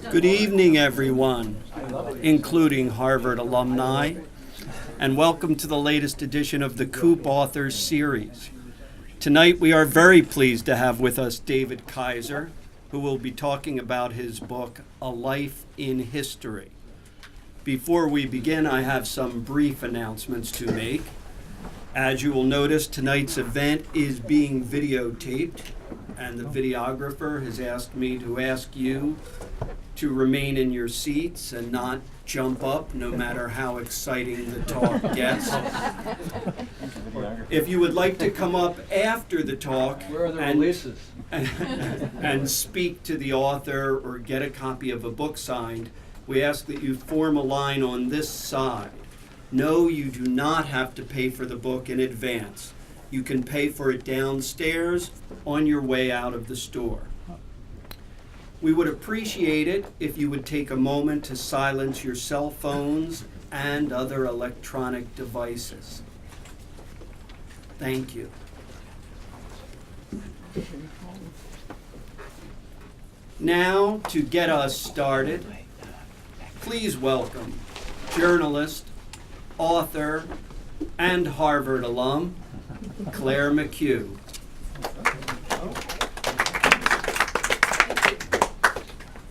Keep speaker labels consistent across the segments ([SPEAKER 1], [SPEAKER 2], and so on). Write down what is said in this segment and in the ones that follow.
[SPEAKER 1] Good evening, everyone, including Harvard alumni, and welcome to the latest edition of the Coop Authors Series. Tonight, we are very pleased to have with us David Kaiser, who will be talking about his book, A Life in History. Before we begin, I have some brief announcements to make. As you will notice, tonight's event is being videotaped, and the videographer has asked me to ask you to remain in your seats and not jump up, no matter how exciting the talk gets. If you would like to come up after the talk and speak to the author or get a copy of a book signed, we ask that you form a line on this side. No, you do not have to pay for the book in advance. You can pay for it downstairs on your way out of the store. We would appreciate it if you would take a moment to silence your cell phones and other electronic devices. Thank you. Now, to get us started, please welcome journalist, author, and Harvard alum, Claire McHugh.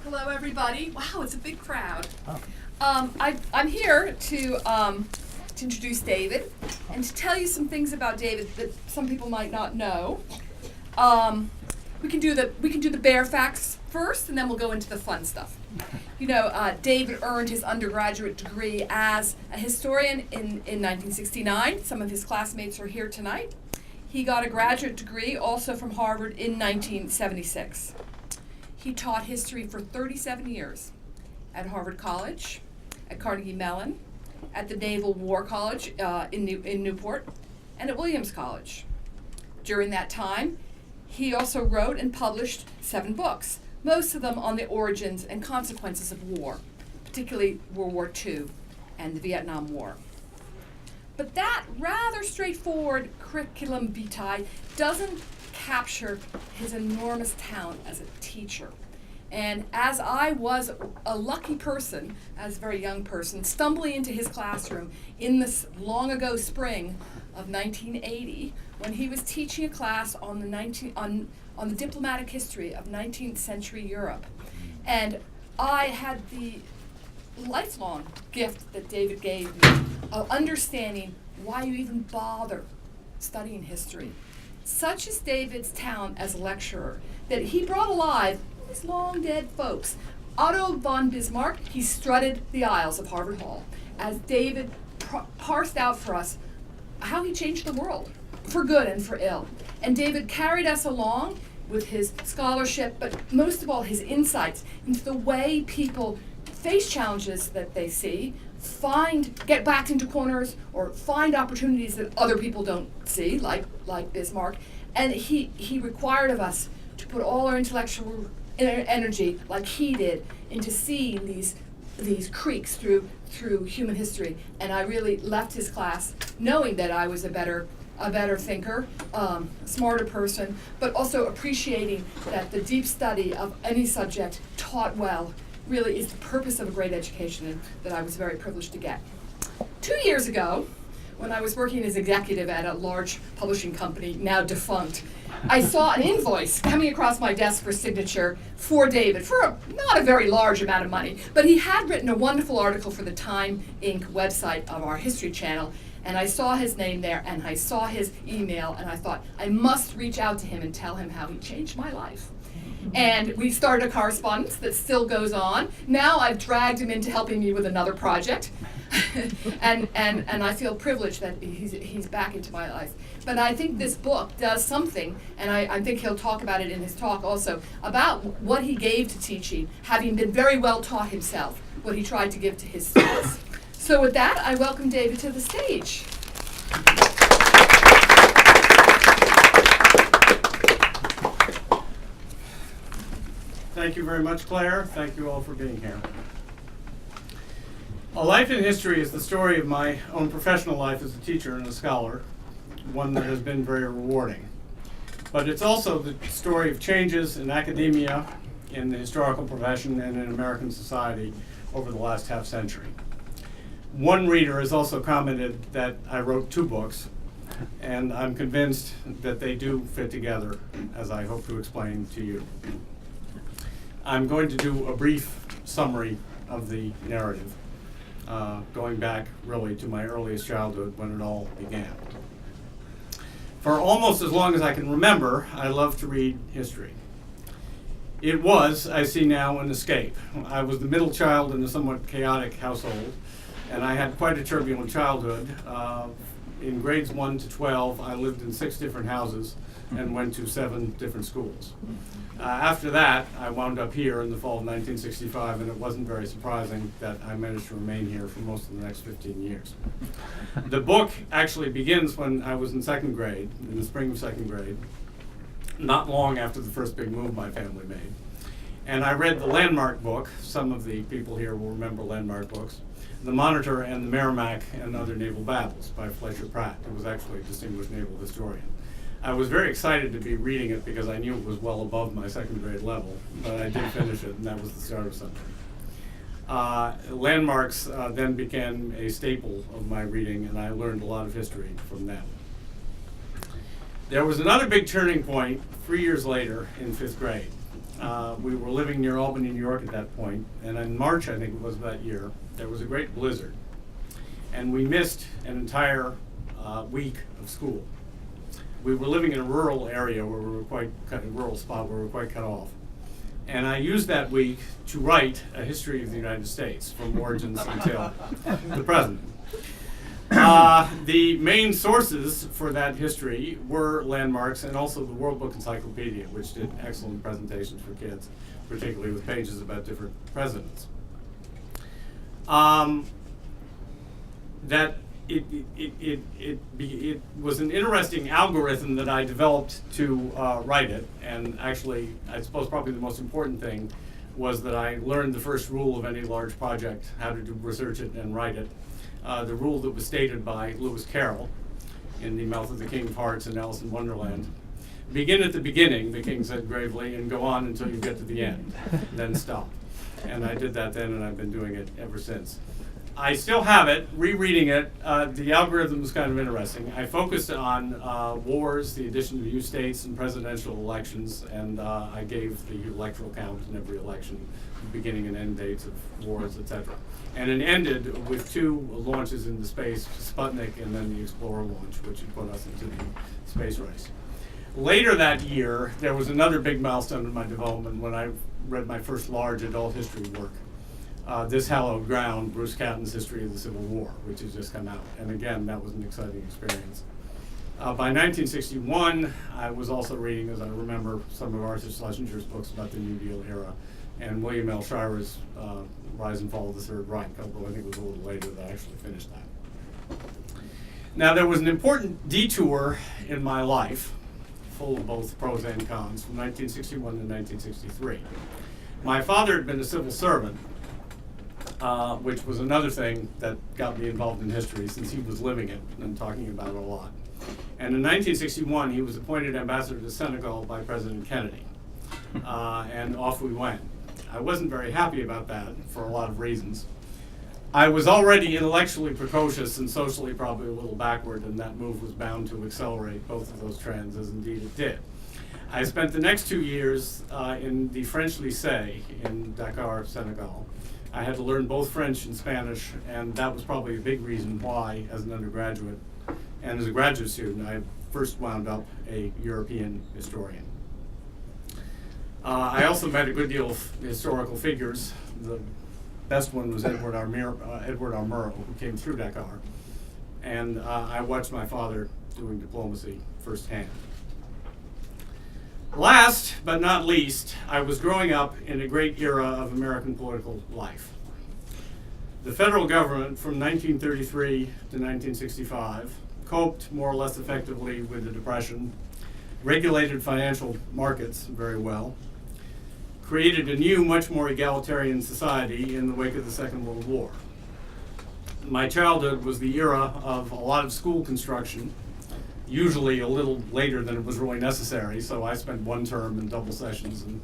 [SPEAKER 2] Hello, everybody. Wow, it's a big crowd. I'm here to introduce David and to tell you some things about David that some people might not know. We can do the bare facts first, and then we'll go into the fun stuff. You know, David earned his undergraduate degree as a historian in 1969. Some of his classmates are here tonight. He got a graduate degree also from Harvard in 1976. He taught history for 37 years at Harvard College, at Carnegie Mellon, at the Naval War College in Newport, and at Williams College. During that time, he also wrote and published 7 books, most of them on the origins and consequences of war, particularly World War II and the Vietnam War. But that rather straightforward curriculum vitae doesn't capture his enormous talent as a teacher. And as I was a lucky person, as a very young person, stumbling into his classroom in this long ago spring of 1980, when he was teaching a class on the diplomatic history of 19th century Europe. And I had the lifelong gift that David gave me of understanding why you even bother studying history. Such is David's talent as a lecturer that he brought alive these long dead folks. Otto von Bismarck, he strutted the aisles of Harvard Hall as David parsed out for us how he changed the world, for good and for ill. And David carried us along with his scholarship, but most of all his insights into the way people face challenges that they see, get backed into corners, or find opportunities that other people don't see, like Bismarck. And he required of us to put all our intellectual energy, like he did, into seeing these creeks through human history. And I really left his class knowing that I was a better thinker, a smarter person, but also appreciating that the deep study of any subject taught well really is the purpose of a great education, and that I was very privileged to get. 2 years ago, when I was working as executive at a large publishing company, now defunct, I saw an invoice coming across my desk for signature for David, for not a very large amount of money, but he had written a wonderful article for the Time Inc. website of our History Channel, and I saw his name there, and I saw his email, and I thought, I must reach out to him and tell him how he changed my life. And we started a correspondence that still goes on. Now I've dragged him into helping me with another project, and I feel privileged that he's back into my life. But I think this book does something, and I think he'll talk about it in his talk also, about what he gave to teaching, having been very well taught himself, what he tried to give to his students. So with that, I welcome David to the stage.
[SPEAKER 1] Thank you very much, Claire. Thank you all for being here.
[SPEAKER 3] A life in history is the story of my own professional life as a teacher and a scholar, one that has been very rewarding. But it's also the story of changes in academia, in the historical profession, and in American society over the last half century. One reader has also commented that I wrote 2 books, and I'm convinced that they do fit together, as I hope to explain to you. I'm going to do a brief summary of the narrative, going back really to my earliest childhood when it all began. For almost as long as I can remember, I loved to read history. It was, I see now, an escape. I was the middle child in a somewhat chaotic household, and I had quite a turbulent childhood. In grades 1 to 12, I lived in 6 different houses and went to 7 different schools. After that, I wound up here in the fall of 1965, and it wasn't very surprising that I managed to remain here for most of the next 15 years. The book actually begins when I was in 2nd grade, in the spring of 2nd grade, not long after the first big move my family made. And I read the Landmark book. Some of the people here will remember Landmark books. The Monitor and the Merrimack and Other Naval Battles by Fletcher Pratt, who was actually a distinguished naval historian. I was very excited to be reading it because I knew it was well above my 2nd grade level, but I did finish it, and that was the start of something. Landmarks then became a staple of my reading, and I learned a lot of history from them. There was another big turning point 3 years later in 5th grade. We were living near Albany, New York at that point, and in March, I think it was that year, there was a great blizzard. And we missed an entire week of school. We were living in a rural area where we were rural spot where we were quite cut off. And I used that week to write a history of the United States from origins until the present. The main sources for that history were Landmarks and also the World Book Encyclopedia, which did excellent presentations for kids, particularly with pages about different presidents. It was an interesting algorithm that I developed to write it, and actually, I suppose probably the most important thing was that I learned the first rule of any large project, how to research it and write it. The rule that was stated by Lewis Carroll in The Mouth of the King of Hearts and Alice in Wonderland. Begin at the beginning, the king said gravely, and go on until you get to the end, then stop. And I did that then, and I've been doing it ever since. I still have it, rereading it. The algorithm was kind of interesting. I focused on wars, the addition of new states, and presidential elections, and I gave the electoral count in every election, beginning and end dates of wars, etc. And it ended with 2 launches into space, Sputnik and then the Explorer launch, which had put us into the space race. Later that year, there was another big milestone in my development when I read my first large adult history work. This Hallowed Ground, Bruce Catton's History of the Civil War, which has just come out. And again, that was an exciting experience. By 1961, I was also reading, as I remember, some of Arthur Schlesinger's books about the New Deal era, and William L. Shirer's Rise and Fall of the Third Reich, although I think it was a little later that I actually finished that. Now, there was an important detour in my life, full of both pros and cons, from 1961 to 1963. My father had been a civil servant, which was another thing that got me involved in history since he was living it and talking about it a lot. And in 1961, he was appointed ambassador to Senegal by President Kennedy, and off we went. I wasn't very happy about that for a lot of reasons. I was already intellectually precocious and socially probably a little backward, and that move was bound to accelerate both of those trends, as indeed it did. I spent the next 2 years in the French Lycée in Dakar, Senegal. I had to learn both French and Spanish, and that was probably a big reason why, as an undergraduate and as a graduate student, I first wound up a European historian. I also met a good deal of historical figures. The best one was Edward R. Murrow, who came through Dakar, and I watched my father doing diplomacy firsthand. Last but not least, I was growing up in a great era of American political life. The federal government from 1933 to 1965 coped more or less effectively with the Depression, regulated financial markets very well, created a new, much more egalitarian society in the wake of the Second World War. my childhood was the era of a lot of school construction, usually a little later than it was really necessary, so I spent one term in double sessions and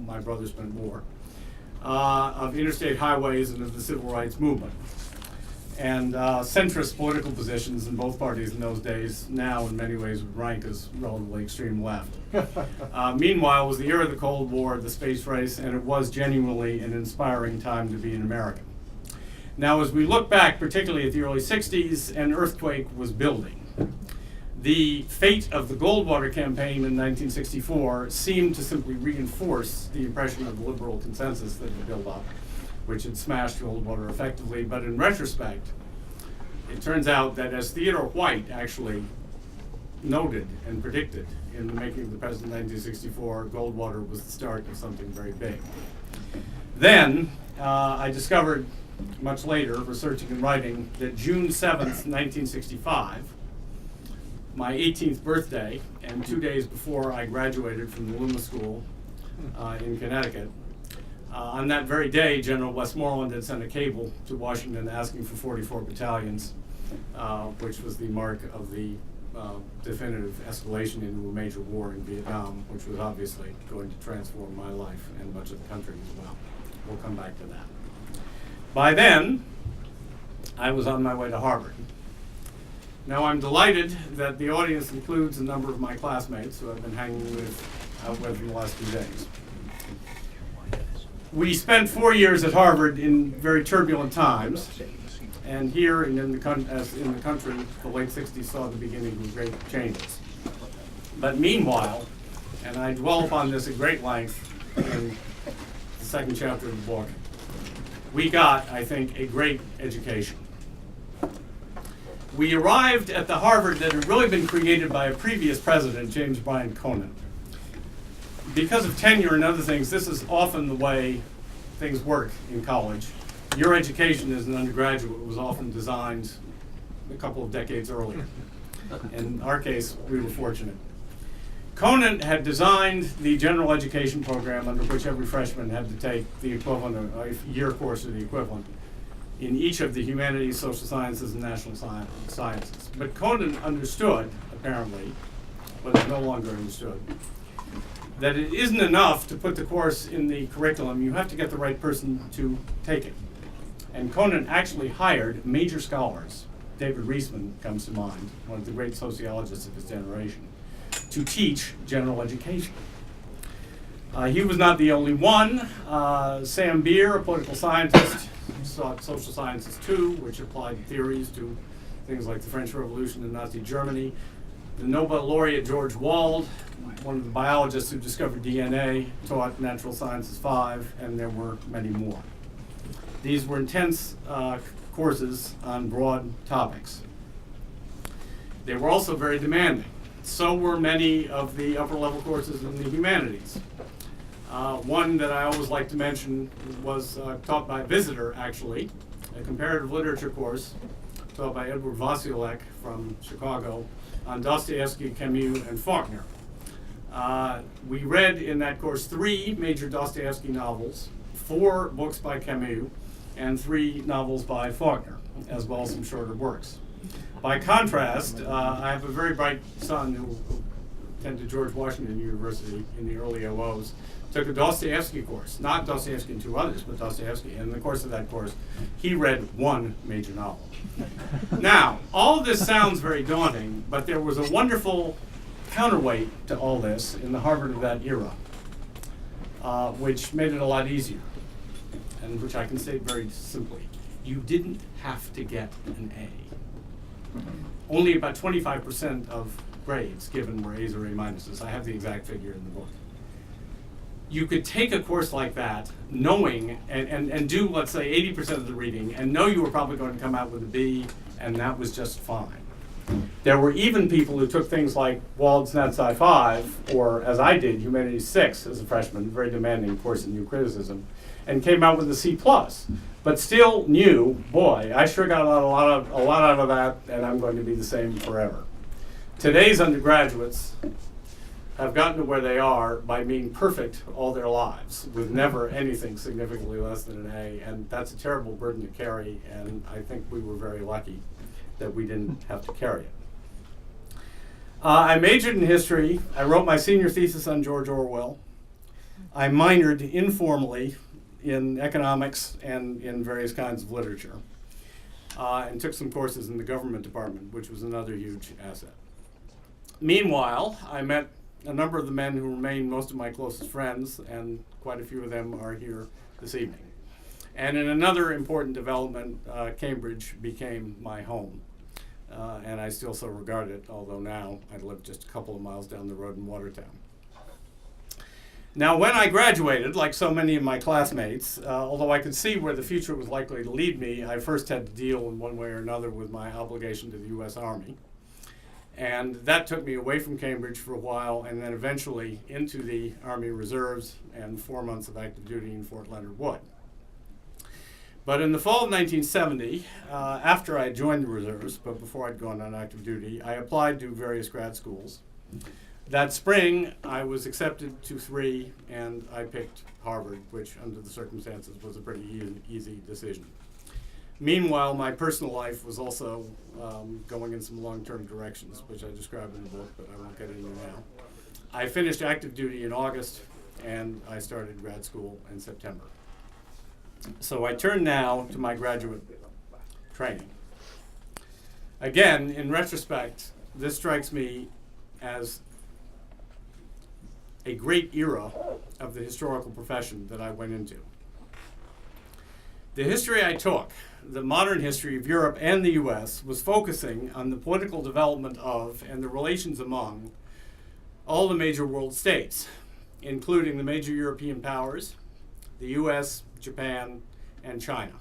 [SPEAKER 3] my brother spent more, of interstate highways and of the civil rights movement. And centrist political positions in both parties in those days now in many ways would rank as relatively extreme left. Meanwhile, it was the era of the Cold War, the space race, and it was genuinely an inspiring time to be an American. Now, as we look back, particularly at the early 60s, an earthquake was building. The fate of the Goldwater campaign in 1964 seemed to simply reinforce the impression of the liberal consensus that had built up, which had smashed Goldwater effectively. But in retrospect, it turns out that as Theodore White actually noted and predicted in the making of the President in 1964, Goldwater was the start of something very big. Then I discovered much later, researching and writing, that June 7th, 1965, my 18th birthday, and 2 days before I graduated from the Loomis School in Connecticut, on that very day, General Westmoreland had sent a cable to Washington asking for 44 battalions, which was the mark of the definitive escalation into a major war in Vietnam, which was obviously going to transform my life and much of the country as well. We'll come back to that. By then, I was on my way to Harvard. Now, I'm delighted that the audience includes a number of my classmates who I've been hanging out with in the last 2 days. We spent 4 years at Harvard in very turbulent times, and here as in the country, the late 60s saw the beginning of great changes. But meanwhile, and I dwell upon this at great length in the second chapter of the book, we got, I think, a great education. We arrived at the Harvard that had really been created by a previous president, James Bryan Conant. Because of tenure and other things, this is often the way things work in college. Your education as an undergraduate was often designed a couple of decades earlier. In our case, we were fortunate. Conant had designed the general education program under which every freshman had to take the equivalent of a year course or the equivalent in each of the humanities, social sciences, and national sciences. But Conant understood, apparently, but is no longer understood, that it isn't enough to put the course in the curriculum. You have to get the right person to take it. And Conant actually hired major scholars. David Reisman comes to mind, one of the great sociologists of his generation, to teach general education. He was not the only one. Sam Beer, a political scientist, taught social sciences too, which applied theories to things like the French Revolution and Nazi Germany. The Nobel laureate George Wald, one of the biologists who discovered DNA, taught Natural Sciences 5, and there were many more. These were intense courses on broad topics. They were also very demanding. So were many of the upper-level courses in the humanities. One that I always like to mention was taught by a visitor, actually, a comparative literature course taught by Edward Vasiulek from Chicago on Dostoevsky, Camus, and Faulkner. We read in that course 3 major Dostoevsky novels, 4 books by Camus, and 3 novels by Faulkner, as well as some shorter works. By contrast, I have a very bright son who attended George Washington University in the early 00s, took a Dostoevsky course, not Dostoevsky and 2 others, but Dostoevsky. And in the course of that course, he read 1 major novel. Now, all of this sounds very daunting, but there was a wonderful counterweight to all this in the Harvard of that era, which made it a lot easier, and which I can state very simply. You didn't have to get an A. Only about 25% of grades given were A's or A minuses. I have the exact figure in the book. You could take a course like that knowing and do, let's say, 80% of the reading and know you were probably going to come out with a B, and that was just fine. There were even people who took things like Wald's Nat Sci 5, or as I did, Humanities 6 as a freshman, very demanding course in new criticism, and came out with a C+, but still knew, boy, I sure got a lot out of that, and I'm going to be the same forever. Today's undergraduates, have gotten to where they are by being perfect all their lives, with never anything significantly less than an A, and that's a terrible burden to carry, and I think we were very lucky that we didn't have to carry it. I majored in history. I wrote my senior thesis on George Orwell. I minored informally in economics and in various kinds of literature, and took some courses in the government department, which was another huge asset. Meanwhile, I met a number of the men who remain most of my closest friends, and quite a few of them are here this evening. And in another important development, Cambridge became my home. And I still so regard it, although now I live just a couple of miles down the road in Watertown. Now, when I graduated, like so many of my classmates, although I could see where the future was likely to lead me, I first had to deal in one way or another with my obligation to the U.S. Army. And that took me away from Cambridge for a while, and then eventually into the Army Reserves and 4 months of active duty in Fort Leonard Wood. But in the fall of 1970, after I had joined the reserves, but before I'd gone on active duty, I applied to various grad schools. That spring, I was accepted to 3, and I picked Harvard, which under the circumstances was a pretty easy decision. Meanwhile, my personal life was also going in some long-term directions, which I describe in the book, but I won't get into now. I finished active duty in August, and I started grad school in September. So I turn now to my graduate training. Again, in retrospect, this strikes me as a great era of the historical profession that I went into. The history I took, the modern history of Europe and the US, was focusing on the political development of and the relations among all the major world states, including the major European powers, the US, Japan, and China.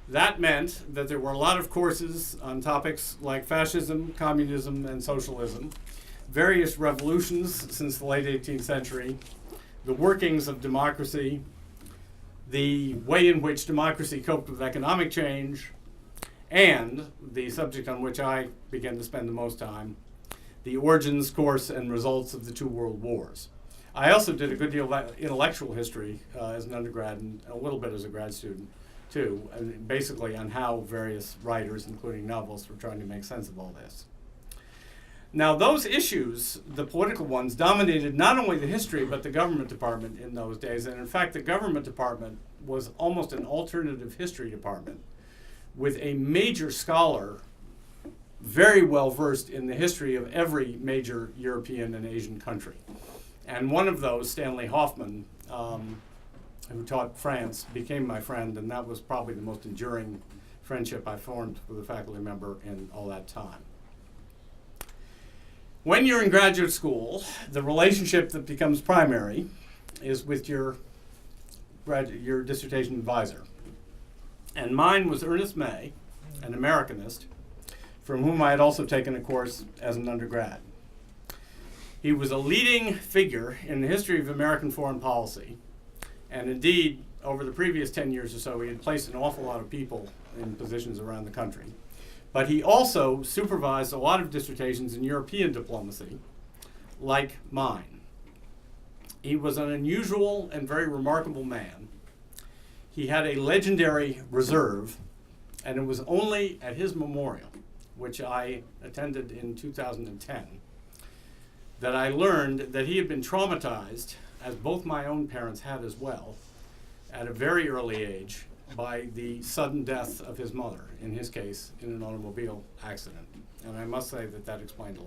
[SPEAKER 3] That meant that there were a lot of courses on topics like fascism, communism, and socialism, various revolutions since the late 18th century, the workings of democracy, the way in which democracy coped with economic change, and the subject on which I began to spend the most time, the origins, course, and results of the 2 world wars. I also did a good deal of intellectual history as an undergrad and a little bit as a grad student too, and basically on how various writers, including novelists, were trying to make sense of all this. Now, those issues, the political ones, dominated not only the history but the government department in those days. And in fact, the government department was almost an alternative history department with a major scholar very well versed in the history of every major European and Asian country. And one of those, Stanley Hoffman, who taught France, became my friend, and that was probably the most enduring friendship I formed with a faculty member in all that time. When you're in graduate school, the relationship that becomes primary is with your dissertation advisor. And mine was Ernest May, an Americanist, from whom I had also taken a course as an undergrad. He was a leading figure in the history of American foreign policy, and indeed, over the previous 10 years or so, he had placed an awful lot of people in positions around the country. But he also supervised a lot of dissertations in European diplomacy, like mine. He was an unusual and very remarkable man. He had a legendary reserve, and it was only at his memorial, which I attended in 2010, that I learned that he had been traumatized, as both my own parents had as well, at a very early age, by the sudden death of his mother, in his case, in an automobile accident. And I must say that that explained a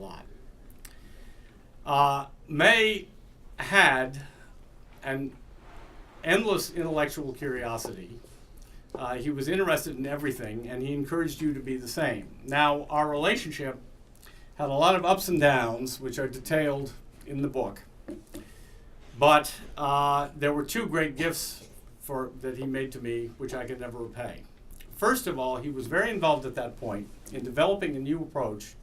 [SPEAKER 3] lot. May had an endless intellectual curiosity. He was interested in everything, and he encouraged you to be the same. Now, our relationship had a lot of ups and downs, which are detailed in the book. But there were 2 great gifts that he made to me, which I could never repay. First of all, he was very involved at that point in developing a new approach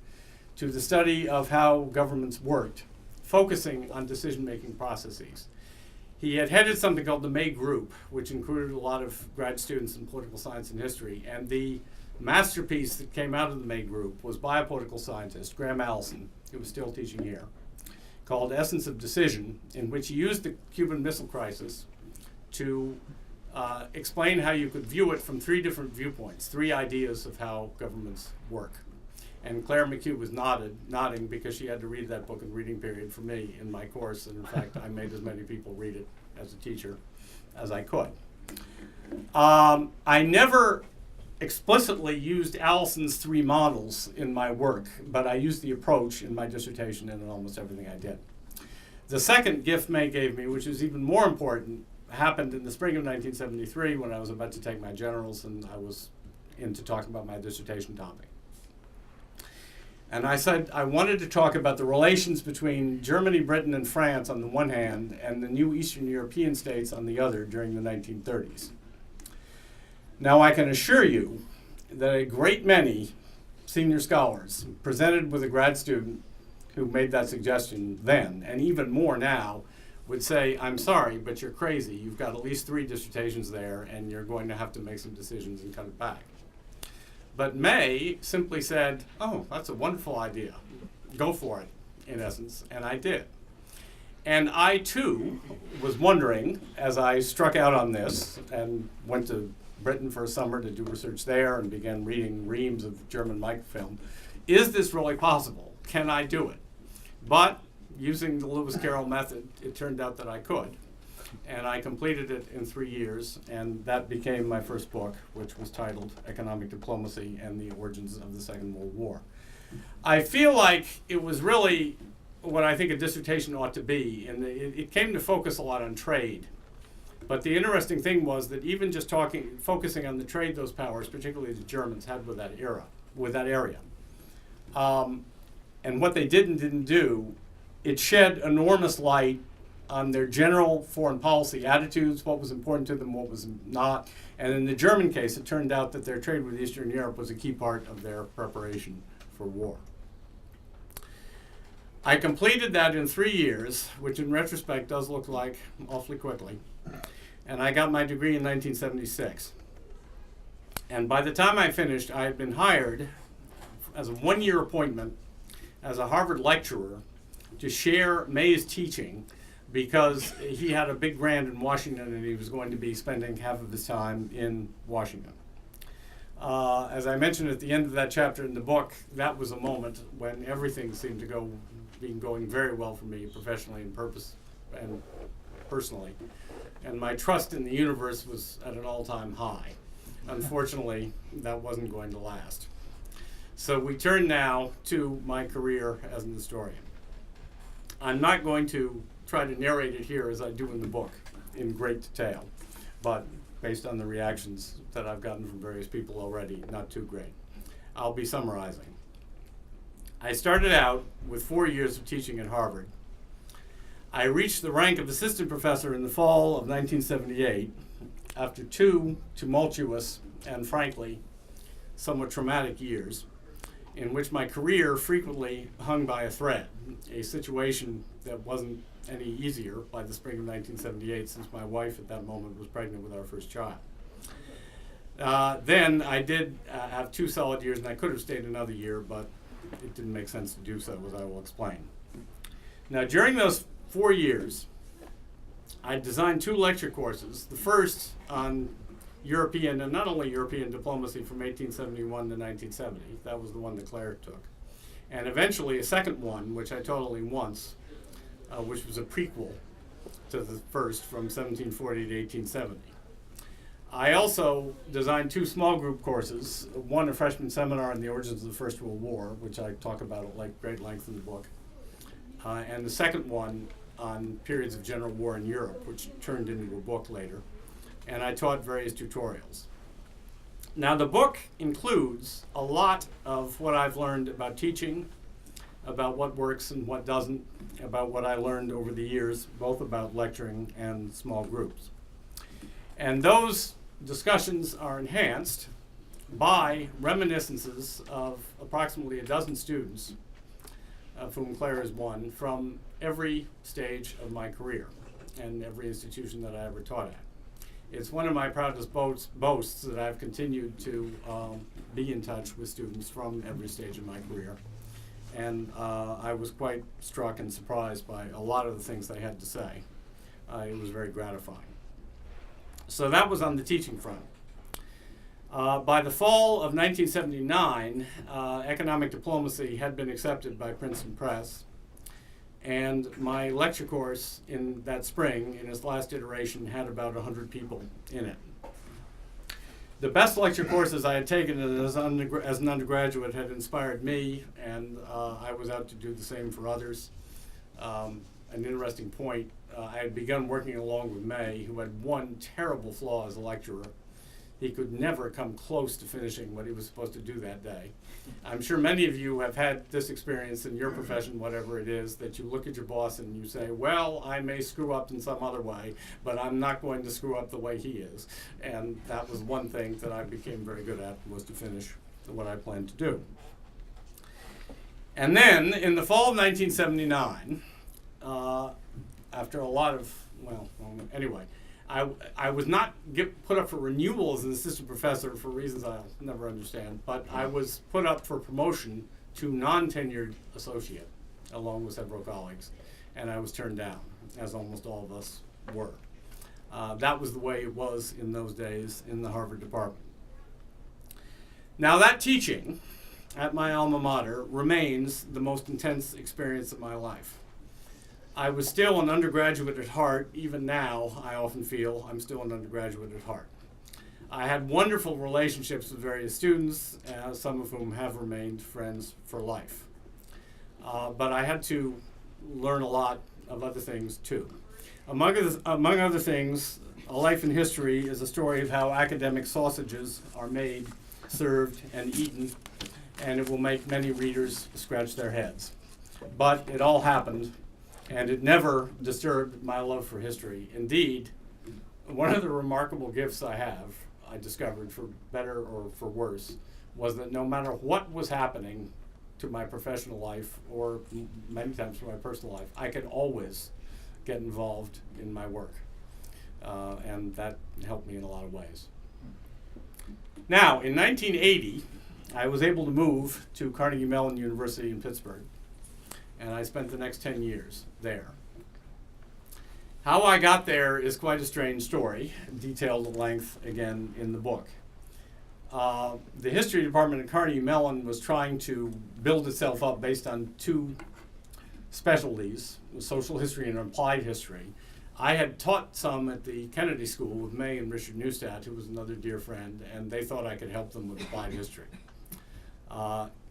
[SPEAKER 3] to the study of how governments worked, focusing on decision-making processes. He had headed something called the May Group, which included a lot of grad students in political science and history, and the masterpiece that came out of the May Group was by a political scientist, Graham Allison, who was still teaching here, called Essence of Decision, in which he used the Cuban Missile Crisis to explain how you could view it from three different viewpoints, three ideas of how governments work. And Claire McHugh was nodding because she had to read that book in reading period for me in my course, and in fact I made as many people read it as a teacher as I could. I never explicitly used Allison's three models in my work, but I used the approach in my dissertation and in almost everything I did. The second gift May gave me, which is even more important, happened in the spring of 1973 when I was about to take my generals and I was into talking about my dissertation topic. And I said I wanted to talk about the relations between Germany, Britain, and France on the one hand, and the new Eastern European states on the other during the 1930s. Now I can assure you that a great many senior scholars presented with a grad student who made that suggestion then, and even more now, would say, I'm sorry, but you're crazy. You've got at least 3 dissertations there, and you're going to have to make some decisions and cut it back. But May simply said, oh, that's a wonderful idea. Go for it, in essence, and I did. And I, too, was wondering, as I struck out on this and went to Britain for a summer to do research there and began reading reams of German microfilm, is this really possible? Can I do it? But using the Lewis Carroll method, it turned out that I could. And I completed it in 3 years, and that became my first book, which was titled Economic Diplomacy and the Origins of the Second World War. I feel like it was really what I think a dissertation ought to be, and it came to focus a lot on trade. But the interesting thing was that even just focusing on the trade those powers, particularly the Germans, had with that area, and what they did and didn't do, it shed enormous light on their general foreign policy attitudes, what was important to them, what was not. And in the German case, it turned out that their trade with Eastern Europe was a key part of their preparation for war. I completed that in 3 years, which in retrospect does look like awfully quickly. And I got my degree in 1976. And by the time I finished, I had been hired as a 1-year appointment as a Harvard lecturer to share May's teaching because he had a big grant in Washington and he was going to be spending half of his time in Washington. As I mentioned at the end of that chapter in the book, that was a moment when everything seemed to be going very well for me professionally and personally. And my trust in the universe was at an all-time high. Unfortunately, that wasn't going to last. So we turn now to my career as an historian. I'm not going to try to narrate it here as I do in the book in great detail, but based on the reactions that I've gotten from various people already, not too great. I'll be summarizing. I started out with 4 years of teaching at Harvard. I reached the rank of assistant professor in the fall of 1978 after 2 tumultuous and, frankly, somewhat traumatic years in which my career frequently hung by a thread, a situation that wasn't any easier by the spring of 1978 since my wife at that moment was pregnant with our first child. Then I did have 2 solid years, and I could have stayed another year, but it didn't make sense to do so, as I will explain. Now, during those 4 years, I designed 2 lecture courses. The first on European, and not only European diplomacy from 1871 to 1970. That was the one that Claire took. And eventually a second one, which I taught only once, which was a prequel to the first from 1740 to 1870. I also designed 2 small group courses, one a freshman seminar on the origins of the First World War, which I talk about at great length in the book, and the second one on periods of general war in Europe, which turned into a book later. And I taught various tutorials. Now the book includes a lot of what I've learned about teaching, about what works and what doesn't, about what I learned over the years, both about lecturing and small groups. And those discussions are enhanced by reminiscences of approximately a dozen students, of whom Claire is one, from every stage of my career and every institution that I ever taught at. It's one of my proudest boasts that I've continued to be in touch with students from every stage of my career. And I was quite struck and surprised by a lot of the things they had to say. It was very gratifying. So that was on the teaching front. By the fall of 1979, economic diplomacy had been accepted by Princeton Press, and my lecture course in that spring, in its last iteration, had about 100 people in it. The best lecture courses I had taken as an undergraduate had inspired me, and I was out to do the same for others. An interesting point, I had begun working along with May, who had one terrible flaw as a lecturer. He could never come close to finishing what he was supposed to do that day. I'm sure many of you have had this experience in your profession, whatever it is, that you look at your boss and you say, well, I may screw up in some other way, but I'm not going to screw up the way he is. And that was one thing that I became very good at, was to finish what I planned to do. And then, in the fall of 1979, after a lot of, anyway, I was not put up for renewal as an assistant professor for reasons I'll never understand, but I was put up for promotion to non-tenured associate, along with several colleagues, and I was turned down, as almost all of us were. That was the way it was in those days in the Harvard department. Now that teaching at my alma mater remains the most intense experience of my life. I was still an undergraduate at heart. Even now, I often feel I'm still an undergraduate at heart. I had wonderful relationships with various students, some of whom have remained friends for life. But I had to learn a lot of other things too. Among other things, A Life in History is a story of how academic sausages are made, served, and eaten, and it will make many readers scratch their heads. But it all happened, and it never disturbed my love for history. Indeed, one of the remarkable gifts I discovered, for better or for worse, was that no matter what was happening to my professional life, or many times to my personal life, I could always get involved in my work. And that helped me in a lot of ways. Now, in 1980, I was able to move to Carnegie Mellon University in Pittsburgh, and I spent the next 10 years there. How I got there is quite a strange story, detailed at length again in the book. The history department at Carnegie Mellon was trying to build itself up based on two specialties, social history and applied history. I had taught some at the Kennedy School with May and Richard Neustadt, who was another dear friend, and they thought I could help them with applied history.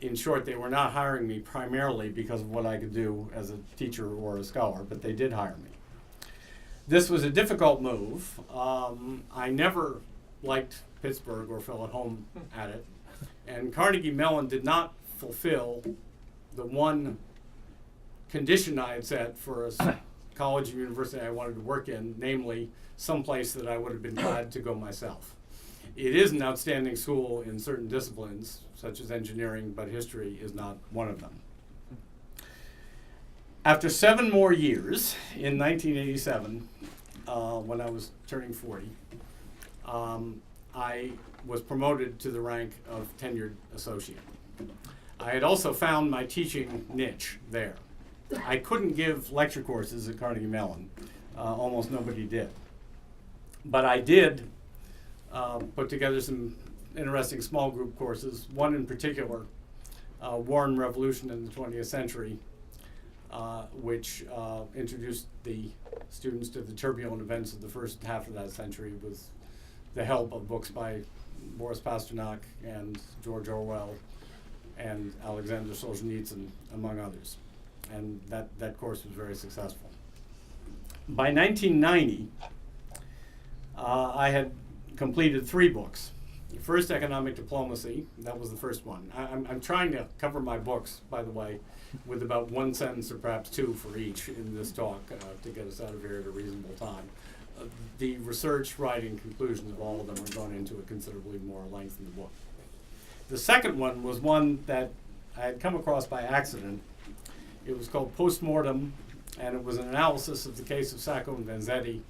[SPEAKER 3] In short, they were not hiring me primarily because of what I could do as a teacher or a scholar, but they did hire me. This was a difficult move. I never liked Pittsburgh or felt at home at it, and Carnegie Mellon did not fulfill the one condition I had set for a college and university I wanted to work in, namely someplace that I would have been glad to go myself. It is an outstanding school in certain disciplines, such as engineering, but history is not one of them. After 7 more years, in 1987, when I was turning 40, I was promoted to the rank of tenured associate. I had also found my teaching niche there. I couldn't give lecture courses at Carnegie Mellon. Almost nobody did. But I did put together some interesting small group courses, one in particular, War and Revolution in the 20th Century, which introduced the students to the turbulent events of the first half of that century with the help of books by Boris Pasternak and George Orwell and Alexander Solzhenitsyn, among others. And that course was very successful. By 1990, I had completed 3 books. The first, Economic Diplomacy, that was the first one. I'm trying to cover my books, by the way, with about 1 sentence or perhaps 2 for each in this talk to get us out of here at a reasonable time. The research, writing, conclusions of all of them are going into a considerably more length in the book. The second one was one that I had come across by accident. It was called Postmodern, and it was an analysis of the case of Sacco and Vanzetti,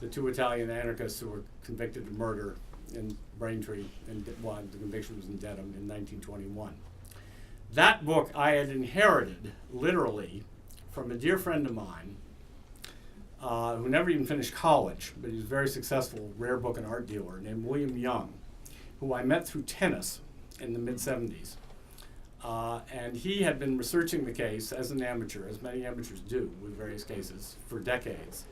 [SPEAKER 3] the 2 Italian anarchists who were convicted of murder in Braintree, and the conviction was in Dedham in 1921. That book I had inherited, literally, from a dear friend of mine who never even finished college, but he was a very successful rare book and art dealer named William Young, who I met through tennis in the mid-'70s. And he had been researching the case as an amateur, as many amateurs do with various cases, for decades.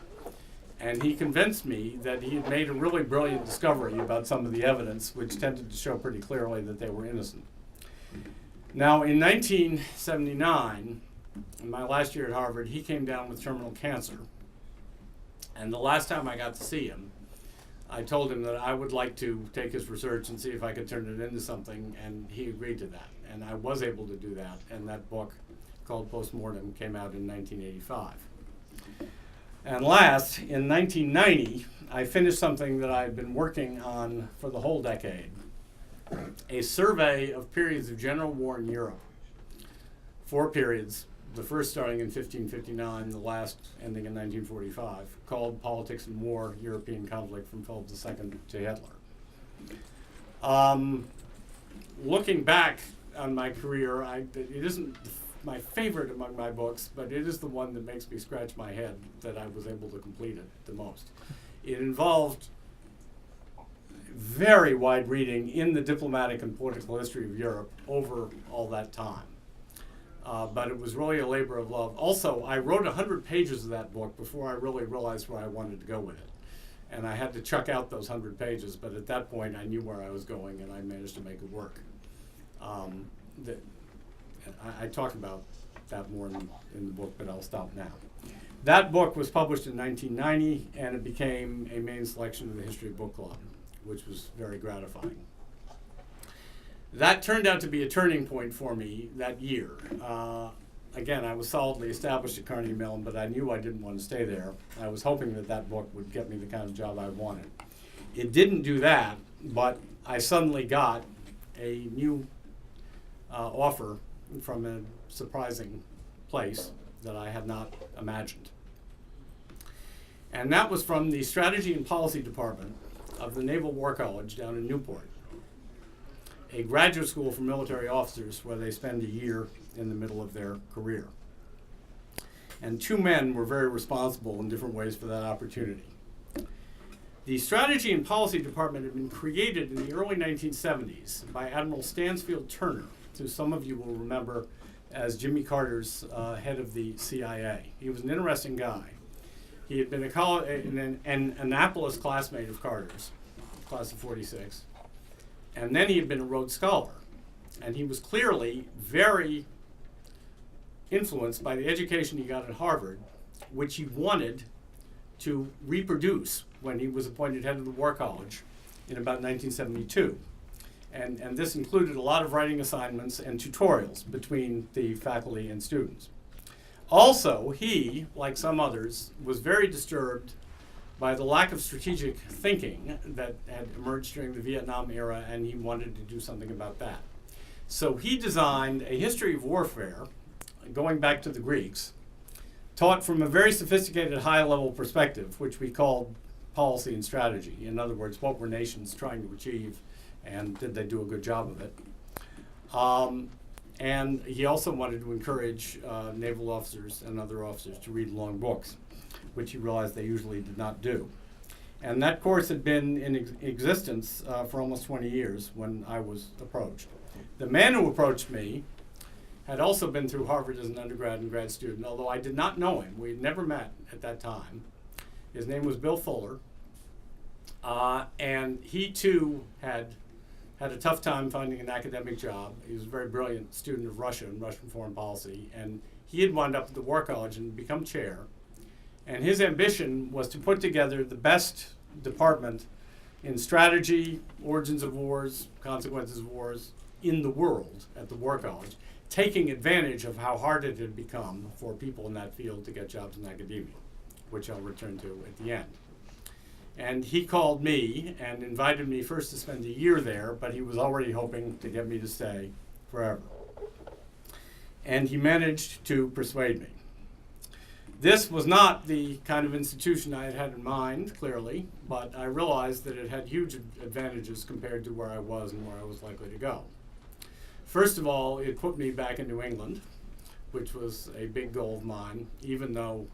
[SPEAKER 3] And he convinced me that he had made a really brilliant discovery about some of the evidence, which tended to show pretty clearly that they were innocent. Now, in 1979, in my last year at Harvard, he came down with terminal cancer. And the last time I got to see him, I told him that I would like to take his research and see if I could turn it into something, and he agreed to that. And I was able to do that, and that book, called Postmodern, came out in 1985. And last, in 1990, I finished something that I've been working on for the whole decade, a survey of periods of general war in Europe. 4 periods, the first starting in 1559, the last ending in 1945, called Politics and War, European Conflict from Philip II to Hitler. Looking back on my career, it isn't my favorite among my books, but it is the one that makes me scratch my head that I was able to complete it the most. It involved very wide reading in the diplomatic and political history of Europe over all that time. But it was really a labor of love. Also, I wrote 100 pages of that book before I really realized where I wanted to go with it. And I had to chuck out those 100 pages, but at that point I knew where I was going and I managed to make it work. I talk about that more in the book, but I'll stop now. That book was published in 1990, and it became a main selection of the History Book Club, which was very gratifying. That turned out to be a turning point for me that year. Again, I was solidly established at Carnegie Mellon, but I knew I didn't want to stay there. I was hoping that that book would get me the kind of job I wanted. It didn't do that, but I suddenly got a new offer from a surprising place that I had not imagined. And that was from the Strategy and Policy Department of the Naval War College down in Newport, a graduate school for military officers where they spend a year in the middle of their career. And 2 men were very responsible in different ways for that opportunity. The Strategy and Policy Department had been created in the early 1970s by Admiral Stansfield Turner, who some of you will remember as Jimmy Carter's head of the CIA. He was an interesting guy. He had been an Annapolis classmate of Carter's, class of 46. And then he had been a Rhodes Scholar. And he was clearly very influenced by the education he got at Harvard, which he wanted to reproduce when he was appointed head of the War College in about 1972. And this included a lot of writing assignments and tutorials between the faculty and students. Also, he, like some others, was very disturbed by the lack of strategic thinking that had emerged during the Vietnam era, and he wanted to do something about that. So he designed a history of warfare, going back to the Greeks, taught from a very sophisticated high-level perspective, which we called policy and strategy. In other words, what were nations trying to achieve, and did they do a good job of it? And he also wanted to encourage naval officers and other officers to read long books, which he realized they usually did not do. And that course had been in existence for almost 20 years when I was approached. The man who approached me had also been through Harvard as an undergrad and grad student, although I did not know him. We had never met at that time. His name was Bill Fuller, and he too had a tough time finding an academic job. He was a very brilliant student of Russia and Russian foreign policy, and he had wound up at the War College and become chair. And his ambition was to put together the best department in strategy, origins of wars, consequences of wars in the world at the War College, taking advantage of how hard it had become for people in that field to get jobs in academia, which I'll return to at the end. And he called me and invited me first to spend a year there, but he was already hoping to get me to stay forever. And he managed to persuade me. This was not the kind of institution I had in mind, clearly, but I realized that it had huge advantages compared to where I was and where I was likely to go. First of all, it put me back in New England, which was a big goal of mine, even though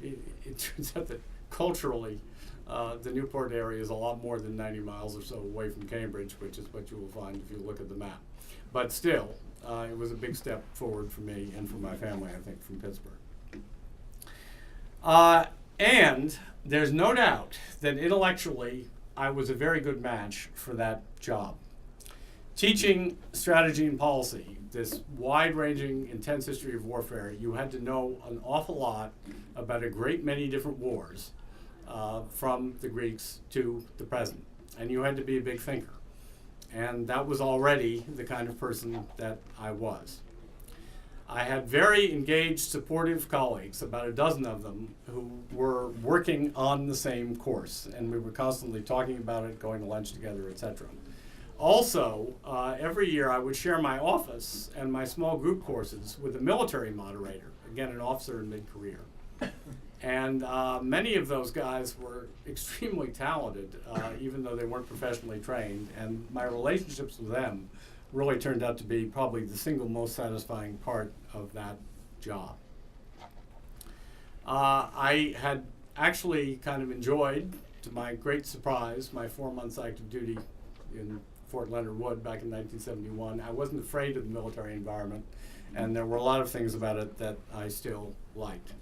[SPEAKER 3] it turns out that culturally, the Newport area is a lot more than 90 miles or so away from Cambridge, which is what you will find if you look at the map. But still, it was a big step forward for me and for my family, I think, from Pittsburgh. And there's no doubt that intellectually, I was a very good match for that job. Teaching strategy and policy, this wide-ranging, intense history of warfare, you had to know an awful lot about a great many different wars, from the Greeks to the present. And you had to be a big thinker. And that was already the kind of person that I was. I had very engaged, supportive colleagues, about a dozen of them, who were working on the same course. And we were constantly talking about it, going to lunch together, etc. Also, every year I would share my office and my small group courses with a military moderator, again, an officer in mid-career. And many of those guys were extremely talented, even though they weren't professionally trained. And my relationships with them really turned out to be probably the single most satisfying part of that job. I had actually kind of enjoyed, to my great surprise, my 4 months active duty in Fort Leonard Wood back in 1971. I wasn't afraid of the military environment, and there were a lot of things about it that I still liked.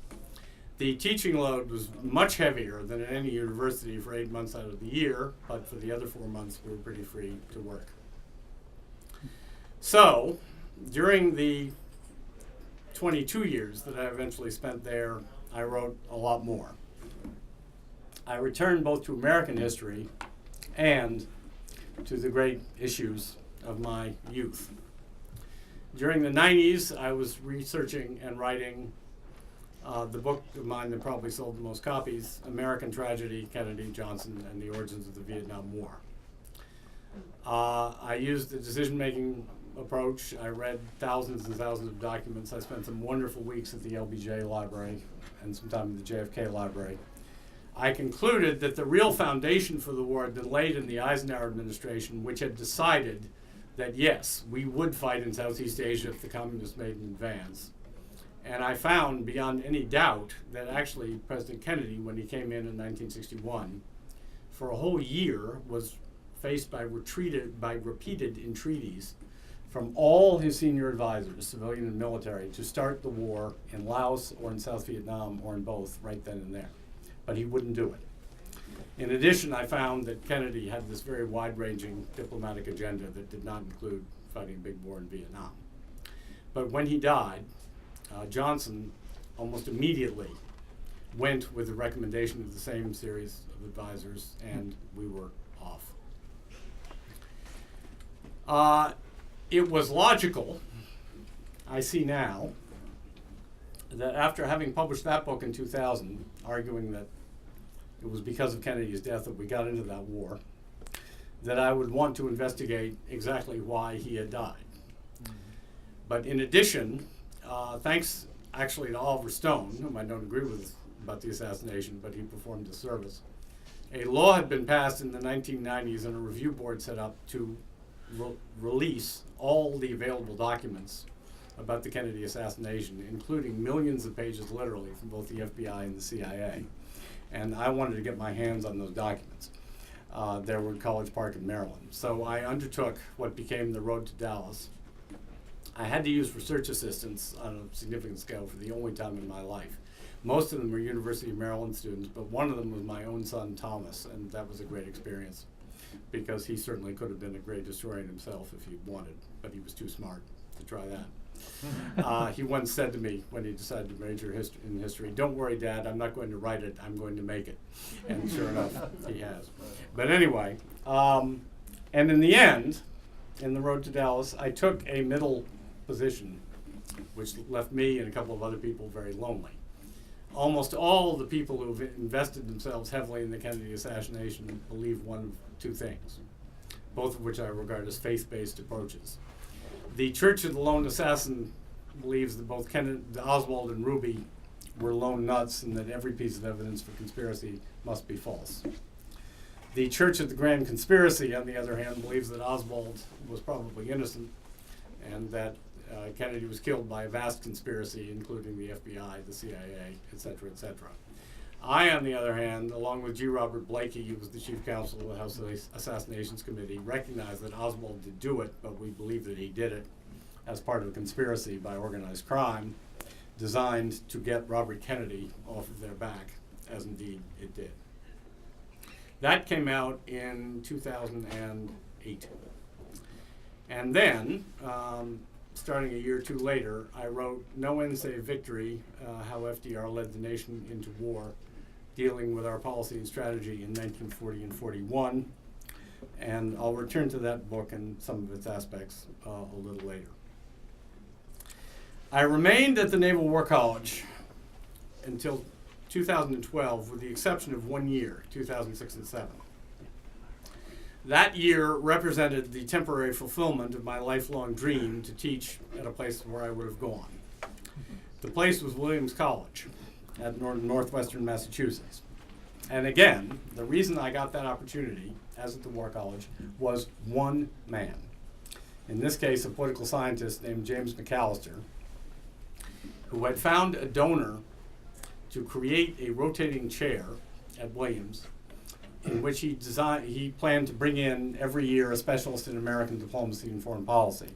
[SPEAKER 3] The teaching load was much heavier than at any university for 8 months out of the year, but for the other 4 months we were pretty free to work. So, during the 22 years that I eventually spent there, I wrote a lot more. I returned both to American history and to the great issues of my youth. During the 90s, I was researching and writing the book of mine that probably sold the most copies, American Tragedy, Kennedy, Johnson, and the Origins of the Vietnam War. I used the decision-making approach. I read thousands and thousands of documents. I spent some wonderful weeks at the LBJ Library and some time at the JFK Library. I concluded that the real foundation for the war had been laid in the Eisenhower administration, which had decided that, yes, we would fight in Southeast Asia if the communists made an advance. And I found beyond any doubt that actually President Kennedy, when he came in 1961, for a whole year was faced by repeated entreaties from all his senior advisors, civilian and military, to start the war in Laos or in South Vietnam or in both right then and there. But he wouldn't do it. In addition, I found that Kennedy had this very wide-ranging diplomatic agenda that did not include fighting a big war in Vietnam. But when he died, Johnson almost immediately went with the recommendation of the same series of advisors, and we were off. It was logical, I see now, that after having published that book in 2000, arguing that it was because of Kennedy's death that we got into that war, that I would want to investigate exactly why he had died. But in addition, thanks actually to Oliver Stone, whom I don't agree with about the assassination, but he performed a service, a law had been passed in the 1990s and a review board set up to release all the available documents about the Kennedy assassination, including millions of pages literally from both the FBI and the CIA. And I wanted to get my hands on those documents. They were in College Park in Maryland. So I undertook what became the Road to Dallas. I had to use research assistants on a significant scale for the only time in my life. Most of them were University of Maryland students, but one of them was my own son, Thomas, and that was a great experience because he certainly could have been a great historian himself if he'd wanted, but he was too smart to try that. He once said to me when he decided to major in history, "Don't worry, Dad, I'm not going to write it, I'm going to make it." And sure enough, he has. But anyway, and in the end, in the Road to Dallas, I took a middle position, which left me and a couple of other people very lonely. Almost all the people who have invested themselves heavily in the Kennedy assassination believe one of two things, both of which I regard as faith-based approaches. The Church of the Lone Assassin believes that both Oswald and Ruby were lone nuts and that every piece of evidence for conspiracy must be false. The Church of the Grand Conspiracy, on the other hand, believes that Oswald was probably innocent and that Kennedy was killed by a vast conspiracy, including the FBI, the CIA, et cetera, et cetera. I, on the other hand, along with G. Robert Blakey, who was the chief counsel of the House Assassinations Committee, recognized that Oswald did do it, but we believe that he did it as part of a conspiracy by organized crime designed to get Robert Kennedy off of their back, as indeed it did. That came out in 2008. And then, starting a year or two later, I wrote No End Save Victory, How FDR Led the Nation into War, dealing with our policy and strategy in 1940 and 41. And I'll return to that book and some of its aspects a little later. I remained at the Naval War College until 2012, with the exception of 1 year, 2006 and 7. That year represented the temporary fulfillment of my lifelong dream to teach at a place where I would have gone. The place was Williams College at northwestern Massachusetts. And again, the reason I got that opportunity, as at the War College, was one man. In this case, a political scientist named James McAllister, who had found a donor to create a rotating chair at Williams, in which he planned to bring in every year a specialist in American diplomacy and foreign policy,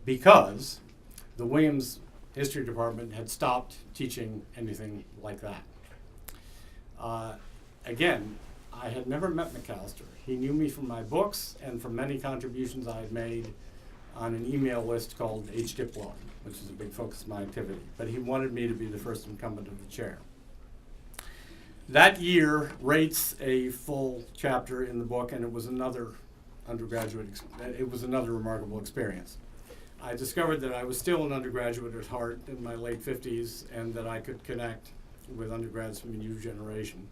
[SPEAKER 3] because the Williams History Department had stopped teaching anything like that. Again, I had never met McAllister. He knew me from my books and from many contributions I had made on an email list called HDiplog, which is a big focus of my activity. But he wanted me to be the first incumbent of the chair. That year rates a full chapter in the book, and it was another another remarkable experience. I discovered that I was still an undergraduate at heart in my late 50s, and that I could connect with undergrads from a new generation,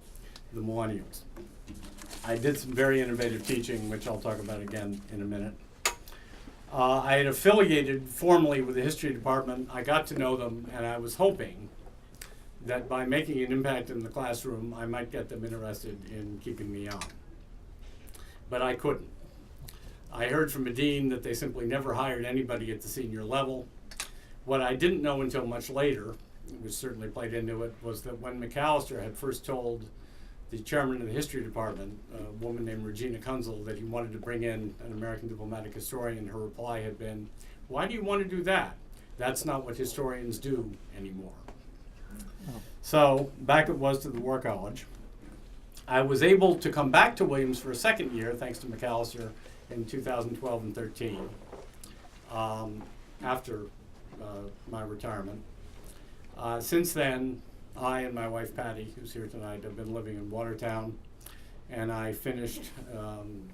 [SPEAKER 3] the millennials. I did some very innovative teaching, which I'll talk about again in a minute. I had affiliated formally with the history department. I got to know them, and I was hoping that by making an impact in the classroom, I might get them interested in keeping me on. But I couldn't. I heard from a dean that they simply never hired anybody at the senior level. What I didn't know until much later, which certainly played into it, was that when McAllister had first told the chairman of the history department, a woman named Regina Kunzel, that he wanted to bring in an American diplomatic historian, her reply had been, "Why do you want to do that? That's not what historians do anymore." So back it was to the War College. I was able to come back to Williams for a second year, thanks to McAllister, in 2012 and 13, after my retirement. Since then, I and my wife Patty, who's here tonight, have been living in Watertown, and I finished,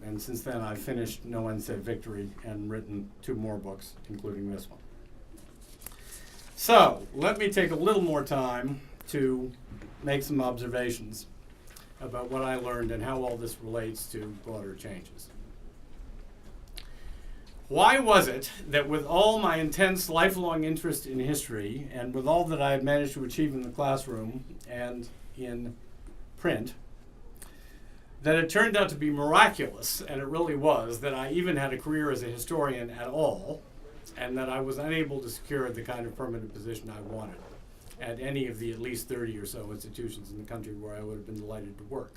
[SPEAKER 3] and since then I finished No End Save Victory and written 2 more books, including this one. So, let me take a little more time to make some observations about what I learned and how all this relates to broader changes. Why was it that with all my intense lifelong interest in history and with all that I had managed to achieve in the classroom and in print, that it turned out to be miraculous, and it really was, that I even had a career as a historian at all, and that I was unable to secure the kind of permanent position I wanted at any of the at least 30 or so institutions in the country where I would have been delighted to work?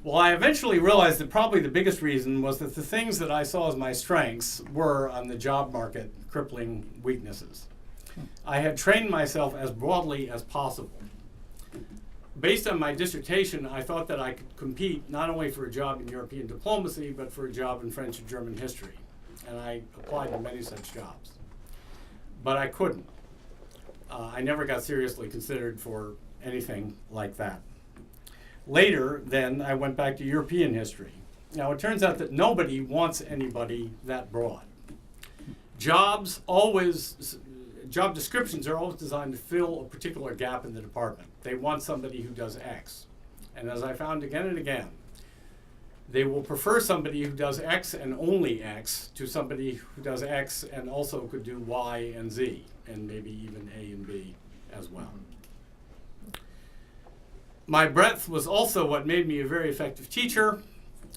[SPEAKER 3] Well, I eventually realized that probably the biggest reason was that the things that I saw as my strengths were, on the job market, crippling weaknesses. I had trained myself as broadly as possible. Based on my dissertation, I thought that I could compete not only for a job in European diplomacy, but for a job in French and German history. And I applied to many such jobs. But I couldn't. I never got seriously considered for anything like that. Later, then, I went back to European history. Now, it turns out that nobody wants anybody that broad. Job descriptions are always designed to fill a particular gap in the department. They want somebody who does X. And as I found again and again, they will prefer somebody who does X and only X to somebody who does X and also could do Y and Z, and maybe even A and B as well. My breadth was also what made me a very effective teacher,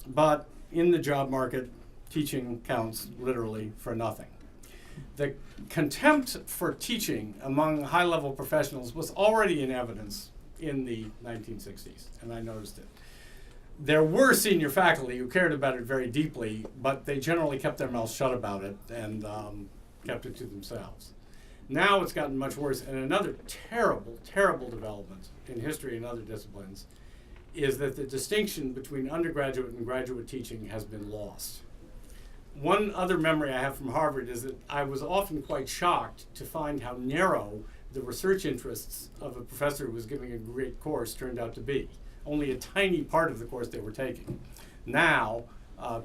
[SPEAKER 3] but in the job market, teaching counts literally for nothing. The contempt for teaching among high-level professionals was already in evidence in the 1960s, and I noticed it. There were senior faculty who cared about it very deeply, but they generally kept their mouths shut about it and kept it to themselves. Now it's gotten much worse, and another terrible, terrible development in history and other disciplines is that the distinction between undergraduate and graduate teaching has been lost. One other memory I have from Harvard is that I was often quite shocked to find how narrow the research interests of a professor who was giving a great course turned out to be. Only a tiny part of the course they were taking. Now,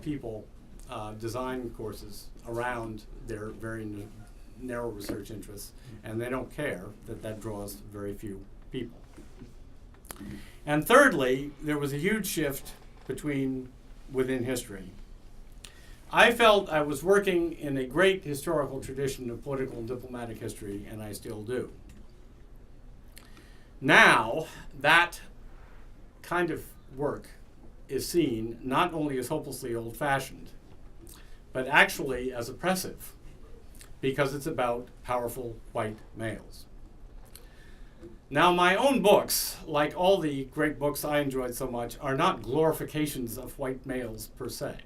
[SPEAKER 3] people design courses around their very narrow research interests, and they don't care that that draws very few people. And thirdly, there was a huge shift within history. I felt I was working in a great historical tradition of political and diplomatic history, and I still do. Now, that kind of work is seen not only as hopelessly old-fashioned, but actually as oppressive, because it's about powerful white males. Now, my own books, like all the great books I enjoyed so much, are not glorifications of white males per se.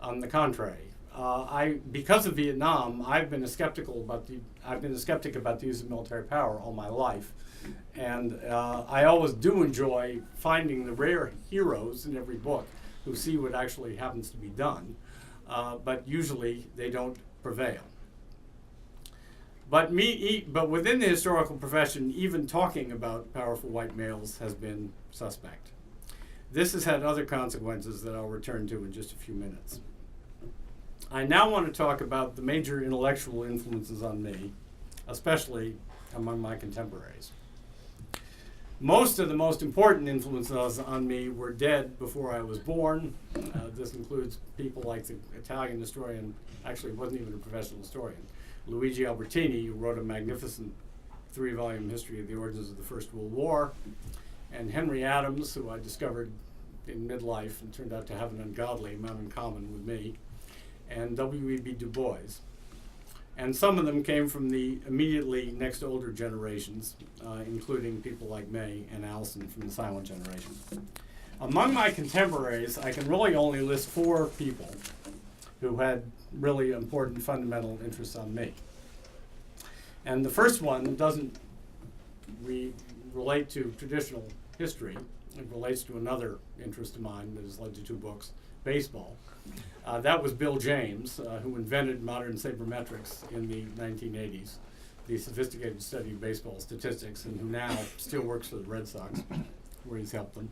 [SPEAKER 3] On the contrary, because of Vietnam, I've been a skeptic about the use of military power all my life, and I always do enjoy finding the rare heroes in every book who see what actually happens to be done, but usually they don't prevail. But within the historical profession, even talking about powerful white males has been suspect. This has had other consequences that I'll return to in just a few minutes. I now want to talk about the major intellectual influences on me, especially among my contemporaries. Most of the most important influences on me were dead before I was born. This includes people like the Italian historian, actually wasn't even a professional historian, Luigi Albertini, who wrote a magnificent 3-volume history of the origins of the First World War, and Henry Adams, who I discovered in midlife and turned out to have an ungodly amount in common with me, and W.E.B. Du Bois. And some of them came from the immediately next older generations, including people like May and Allison from the silent generation. Among my contemporaries, I can really only list 4 people who had really important fundamental interests on me. And the first one doesn't relate to traditional history. It relates to another interest of mine that has led to 2 books, baseball. That was Bill James, who invented modern sabermetrics in the 1980s, the sophisticated study of baseball statistics, and who now still works for the Red Sox, where he's helped them.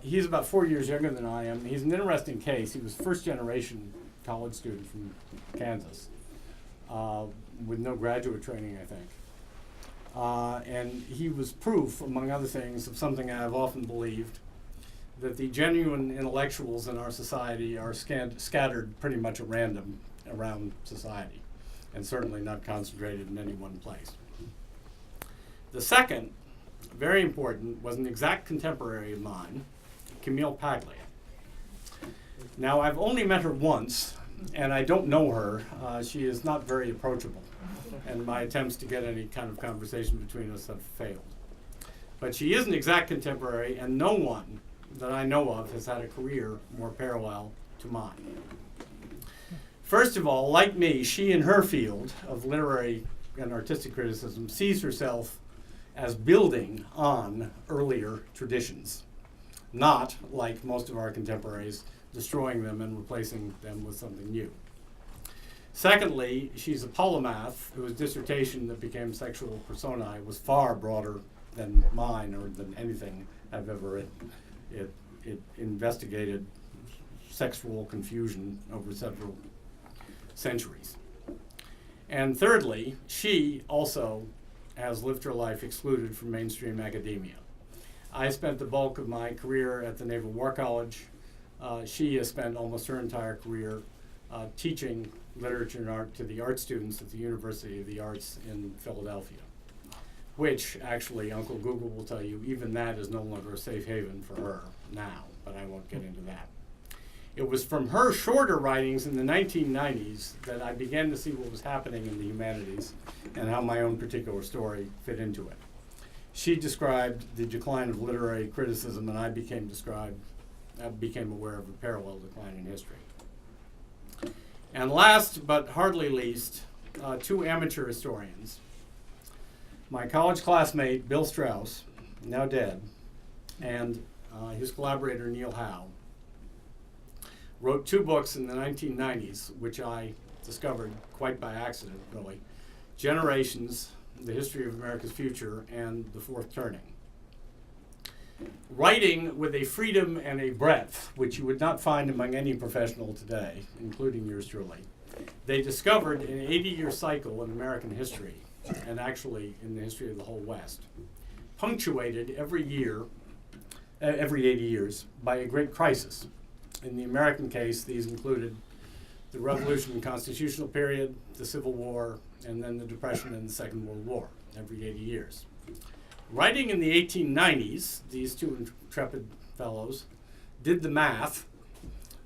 [SPEAKER 3] He's about 4 years younger than I am. He's an interesting case. He was first-generation college student from Kansas, with no graduate training, I think. And he was proof, among other things, of something I've often believed, that the genuine intellectuals in our society are scattered pretty much at random around society, and certainly not concentrated in any one place. The second, very important, was an exact contemporary of mine, Camille Paglia. Now, I've only met her once, and I don't know her. She is not very approachable, and my attempts to get any kind of conversation between us have failed. But she is an exact contemporary, and no one that I know of has had a career more parallel to mine. First of all, like me, she in her field of literary and artistic criticism sees herself as building on earlier traditions, not, like most of our contemporaries, destroying them and replacing them with something new. Secondly, she's a polymath whose dissertation that became Sexual Personae was far broader than mine or than anything I've ever written. It investigated sexual confusion over several centuries. And thirdly, she also has lived her life excluded from mainstream academia. I spent the bulk of my career at the Naval War College. She has spent almost her entire career teaching literature and art to the art students at the University of the Arts in Philadelphia, which actually, Uncle Google will tell you, even that is no longer a safe haven for her now, but I won't get into that. It was from her shorter writings in the 1990s that I began to see what was happening in the humanities and how my own particular story fit into it. She described the decline of literary criticism, and I became aware of a parallel decline in history. And last but hardly least, two amateur historians. My college classmate, Bill Strauss, now dead, and his collaborator, Neil Howe, wrote two books in the 1990s, which I discovered quite by accident, really. Generations, The History of America's Future, and The Fourth Turning. Writing with a freedom and a breadth which you would not find among any professional today, including yours truly, they discovered an 80-year cycle in American history, and actually in the history of the whole West, punctuated every 80 years, by a great crisis. In the American case, these included the Revolution and Constitutional period, the Civil War, and then the Depression and the Second World War, every 80 years. Writing in the 1890s, these two intrepid fellows did the math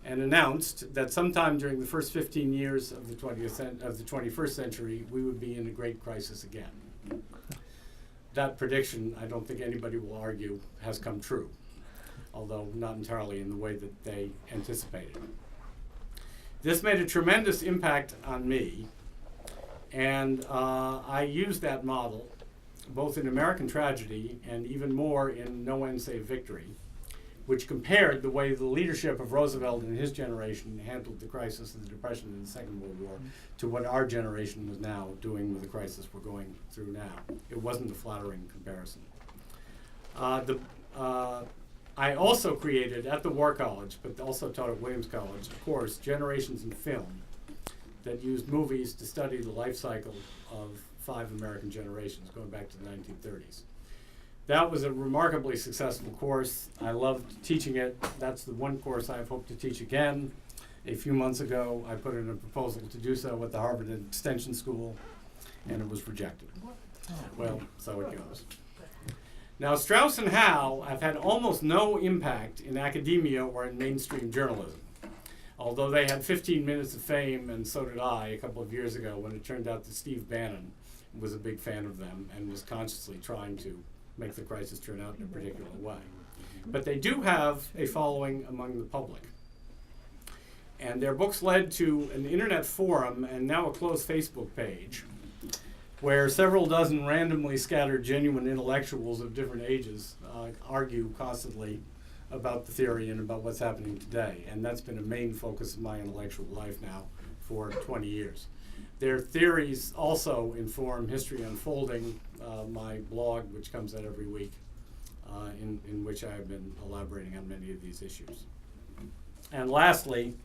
[SPEAKER 3] and announced that sometime during the first 15 years of the 21st century, we would be in a great crisis again. That prediction, I don't think anybody will argue, has come true, although not entirely in the way that they anticipated. This made a tremendous impact on me, and I used that model both in American Tragedy and even more in No End Save Victory, which compared the way the leadership of Roosevelt and his generation handled the crisis of the Depression and the Second World War to what our generation was now doing with the crisis we're going through now. It wasn't a flattering comparison. I also created at the War College, but also taught at Williams College, a course, Generations in Film, that used movies to study the life cycle of 5 American generations going back to the 1930s. That was a remarkably successful course. I loved teaching it. That's the one course I hope to teach again. A few months ago, I put in a proposal to do so at the Harvard Extension School, and it was rejected. Well, so it goes. Now, Strauss and Howe have had almost no impact in academia or in mainstream journalism, although they had 15 minutes of fame, and so did I a couple of years ago when it turned out that Steve Bannon was a big fan of them and was consciously trying to make the crisis turn out in a particular way. But they do have a following among the public. And their books led to an internet forum and now a closed Facebook page where several dozen randomly scattered genuine intellectuals of different ages argue constantly about the theory and about what's happening today. And that's been a main focus of my intellectual life now for 20 years. Their theories also inform History Unfolding, my blog, which comes out every week, in which I have been elaborating on many of these issues. And lastly,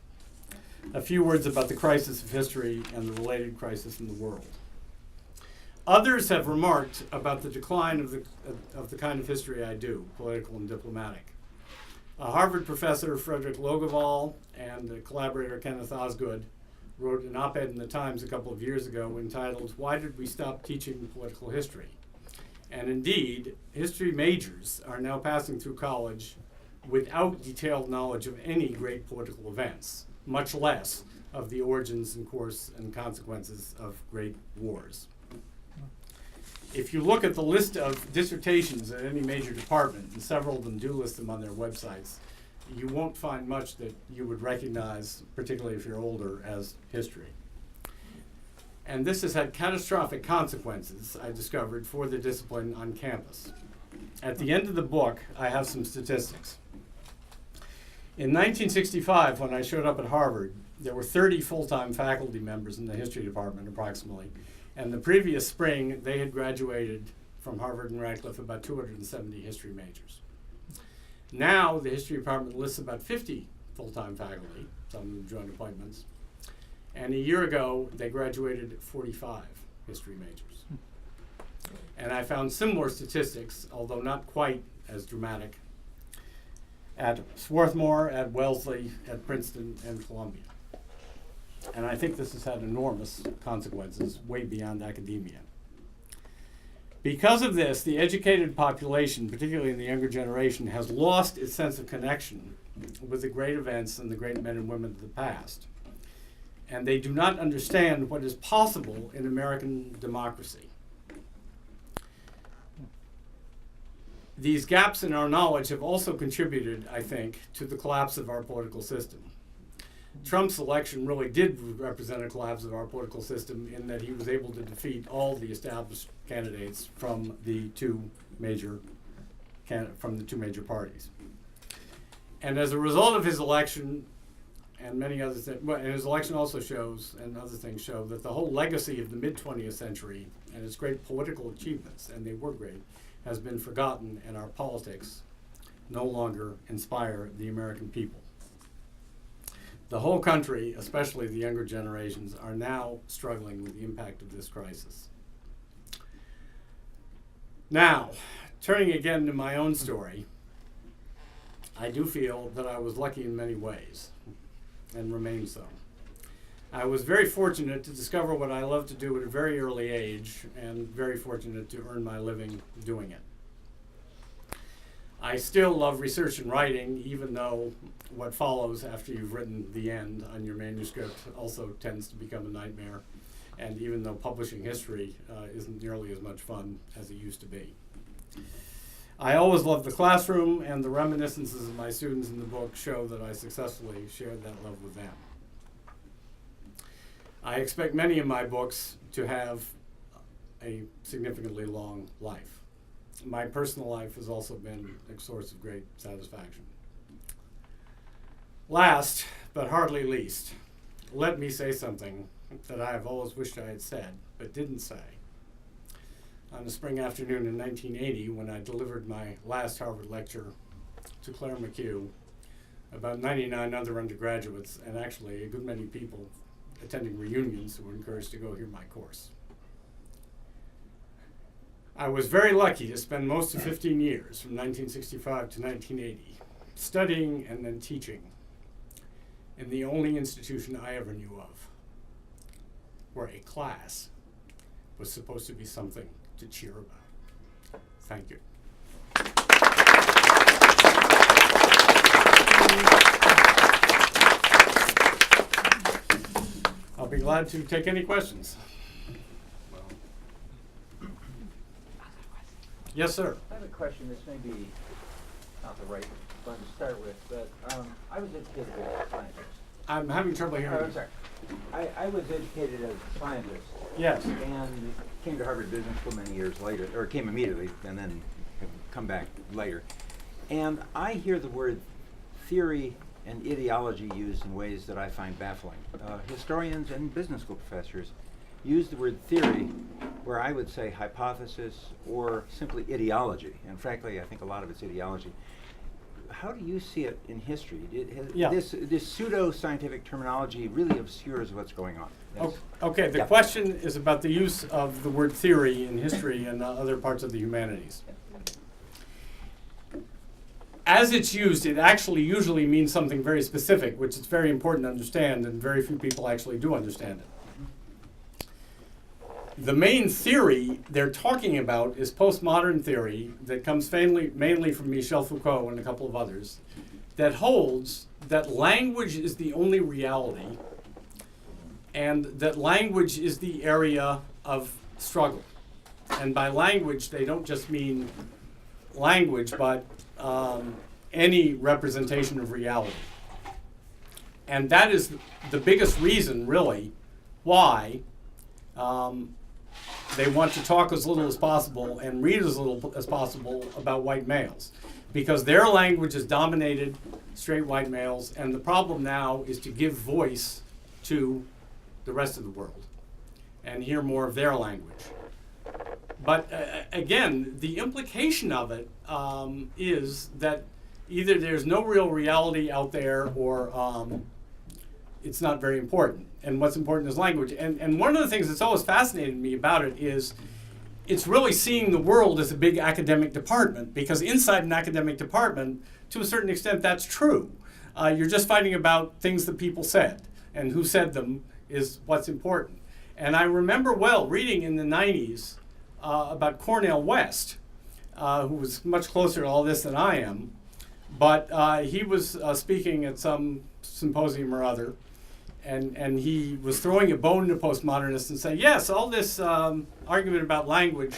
[SPEAKER 3] a few words about the crisis of history and the related crisis in the world. Others have remarked about the decline of the kind of history I do, political and diplomatic. A Harvard professor, Frederick Logevall, and a collaborator, Kenneth Osgood, wrote an op-ed in the Times a couple of years ago entitled, "Why Did We Stop Teaching Political History?" And indeed, history majors are now passing through college without detailed knowledge of any great political events, much less of the origins and course and consequences of great wars. If you look at the list of dissertations at any major department, and several of them do list them on their websites, you won't find much that you would recognize, particularly if you're older, as history. And this has had catastrophic consequences, I discovered, for the discipline on campus. At the end of the book, I have some statistics. In 1965, when I showed up at Harvard, there were 30 full-time faculty members in the history department, approximately. And the previous spring, they had graduated from Harvard and Radcliffe about 270 history majors. Now, the history department lists about 50 full-time faculty, some of them joint appointments. And a year ago, they graduated 45 history majors. And I found similar statistics, although not quite as dramatic, at Swarthmore, at Wellesley, at Princeton, and Columbia. And I think this has had enormous consequences way beyond academia. Because of this, the educated population, particularly in the younger generation, has lost its sense of connection with the great events and the great men and women of the past. And they do not understand what is possible in American democracy. These gaps in our knowledge have also contributed, I think, to the collapse of our political system. Trump's election really did represent a collapse of our political system in that he was able to defeat all the established candidates from the two major parties. And as a result of his election and many other things, and his election also shows, and other things show, that the whole legacy of the mid-20th century and its great political achievements, and they were great, has been forgotten, and our politics no longer inspire the American people. The whole country, especially the younger generations, are now struggling with the impact of this crisis. Now, turning again to my own story, I do feel that I was lucky in many ways, and remain so. I was very fortunate to discover what I love to do at a very early age, and very fortunate to earn my living doing it. I still love research and writing, even though what follows after you've written the end on your manuscript also tends to become a nightmare, and even though publishing history isn't nearly as much fun as it used to be. I always loved the classroom, and the reminiscences of my students in the book show that I successfully shared that love with them. I expect many of my books to have a significantly long life. My personal life has also been a source of great satisfaction. Last, but hardly least, let me say something that I have always wished I had said, but didn't say. On a spring afternoon in 1980, when I delivered my last Harvard lecture to Claire McHugh, about 99 other undergraduates, and actually a good many people attending reunions who were encouraged to go hear my course. I was very lucky to spend most of 15 years, from 1965 to 1980, studying and then teaching in the only institution I ever knew of, where a class was supposed to be something to cheer about. Thank you. I'll be glad to take any questions. Yes, sir.
[SPEAKER 4] I have a question. This may be not the right one to start with, but I was educated as a scientist.
[SPEAKER 3] I'm having trouble hearing you.
[SPEAKER 4] I'm sorry. I was educated as a scientist.
[SPEAKER 3] Yes.
[SPEAKER 4] And came to Harvard Business School many years later, or came immediately and then come back later. And I hear the word theory and ideology used in ways that I find baffling. Historians and business school professors use the word theory where I would say hypothesis or simply ideology. And frankly, I think a lot of it's ideology. How do you see it in history? This pseudo-scientific terminology really obscures what's going on. Yes.
[SPEAKER 3] Okay, the question is about the use of the word theory in history and other parts of the humanities. As it's used, it actually usually means something very specific, which is very important to understand, and very few people actually do understand it. The main theory they're talking about is postmodern theory that comes mainly from Michel Foucault and a couple of others, that holds that language is the only reality and that language is the area of struggle. And by language, they don't just mean language, but any representation of reality. And that is the biggest reason, really, why they want to talk as little as possible and read as little as possible about white males, because their language has dominated straight white males, and the problem now is to give voice to the rest of the world and hear more of their language. But again, the implication of it is that either there's no real reality out there or it's not very important. And what's important is language. And one of the things that's always fascinated me about it is it's really seeing the world as a big academic department, because inside an academic department, to a certain extent, that's true. You're just fighting about things that people said, and who said them is what's important. And I remember well reading in the 90s about Cornel West, who was much closer to all this than I am, But he was speaking at some symposium or other, and he was throwing a bone to postmodernists and saying, yes, all this argument about language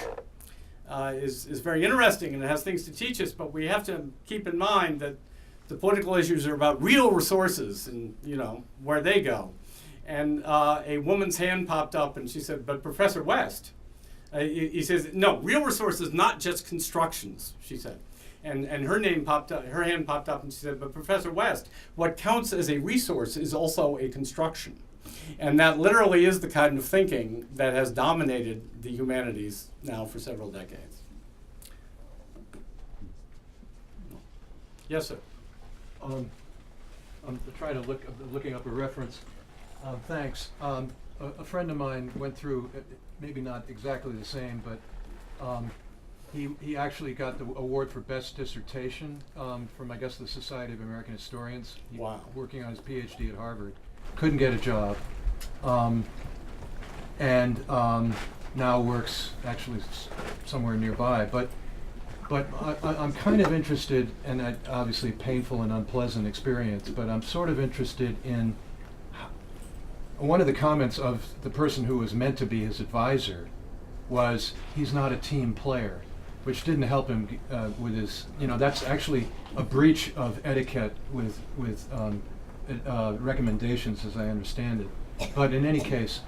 [SPEAKER 3] is very interesting and it has things to teach us, but we have to keep in mind that the political issues are about real resources and, where they go. And a woman's hand popped up and she said, but Professor West, he says, no, real resources, not just constructions, she said. And her hand popped up and she said, but Professor West, what counts as a resource is also a construction. And that literally is the kind of thinking that has dominated the humanities now for several decades. Yes, sir.
[SPEAKER 5] I'm trying to looking up a reference. Thanks. A friend of mine went through, maybe not exactly the same, but he actually got the award for best dissertation from, I guess, the Society of American Historians. He
[SPEAKER 3] Wow.
[SPEAKER 5] Working on his PhD at Harvard. Couldn't get a job. And now works actually somewhere nearby. But I'm kind of interested, and obviously painful and unpleasant experience, but I'm sort of interested in one of the comments of the person who was meant to be his advisor was he's not a team player, which didn't help him with his, that's actually a breach of etiquette with recommendations as I understand it. But in any case,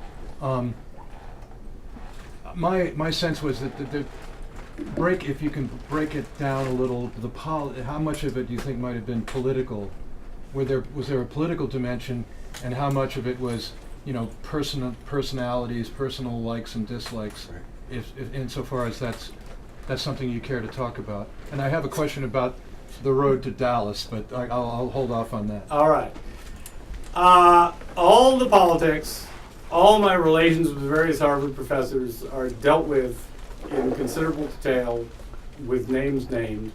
[SPEAKER 5] my sense was that if you can break it down a little, how much of it do you think might have been political? Was there a political dimension, and how much of it was, personalities, personal likes and dislikes, if insofar as that's something you care to talk about? And I have a question about the road to Dallas, but I'll hold off on that.
[SPEAKER 3] All right. All the politics, all my relations with various Harvard professors are dealt with in considerable detail with names named.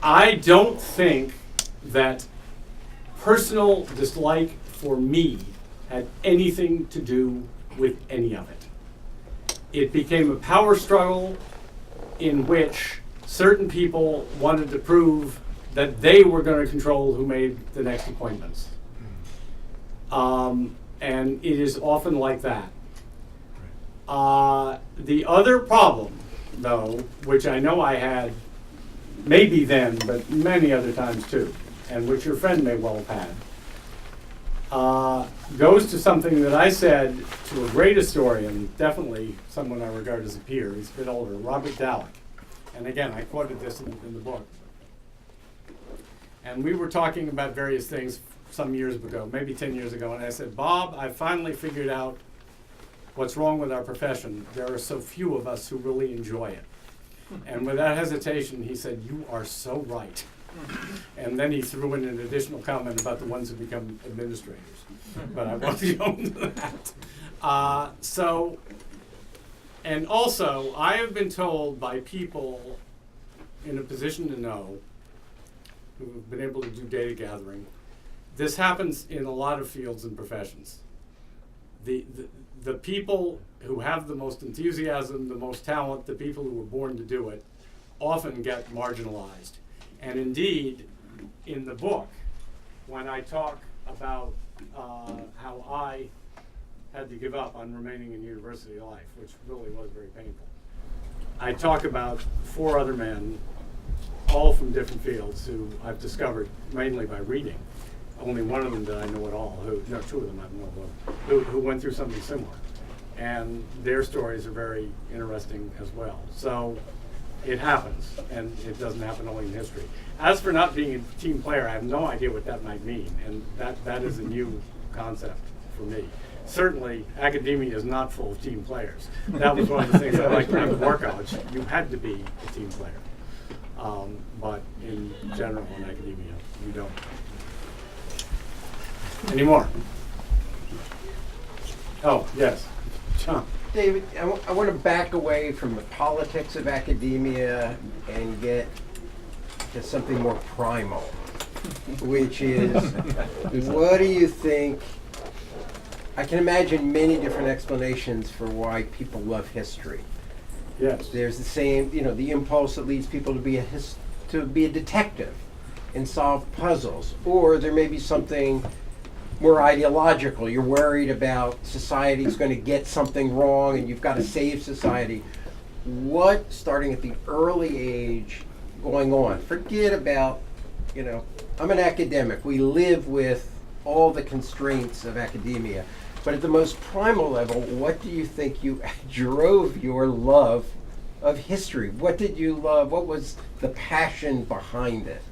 [SPEAKER 3] I don't think that personal dislike for me had anything to do with any of it. It became a power struggle in which certain people wanted to prove that they were going to control who made the next appointments. And it is often like that. The other problem, though, which I know I had maybe then, but many other times too, and which your friend may well have had, goes to something that I said to a great historian, definitely someone I regard as a peer, he's a bit older, Robert Dallek. And again, I quoted this in the book. And we were talking about various things some years ago, maybe 10 years ago, and I said, Bob, I finally figured out what's wrong with our profession. There are so few of us who really enjoy it. And without hesitation, he said, you are so right. And then he threw in an additional comment about the ones who become administrators. But I won't go into that. And also, I have been told by people in a position to know, who've been able to do data gathering, this happens in a lot of fields and professions. The people who have the most enthusiasm, the most talent, the people who were born to do it, often get marginalized. And indeed, in the book, when I talk about how I had to give up on remaining in university life, which really was very painful, I talk about 4 other men, all from different fields, who I've discovered mainly by reading. Only one of them did I know at all, 2 of them I know who went through something similar. And their stories are very interesting as well. So it happens, and it doesn't happen only in history. As for not being a team player, I have no idea what that might mean, and that is a new concept for me. Certainly, academia is not full of team players. That was one of the things I liked around the War College. You had to be a team player. But in general, in academia, you don't. Any more? Oh, yes. John.
[SPEAKER 6] David, I want to back away from the politics of academia and get to something more primal, which is, what do you think? I can imagine many different explanations for why people love history.
[SPEAKER 3] Yes.
[SPEAKER 6] There's the same, the impulse that leads people to be a to be a detective and solve puzzles, or there may be something more ideological. You're worried about society's going to get something wrong and you've got to save society. What, starting at the early age, going on? Forget about, I'm an academic. We live with all the constraints of academia. But at the most primal level, what do you think you drove your love of history? What did you love? What was the passion behind it,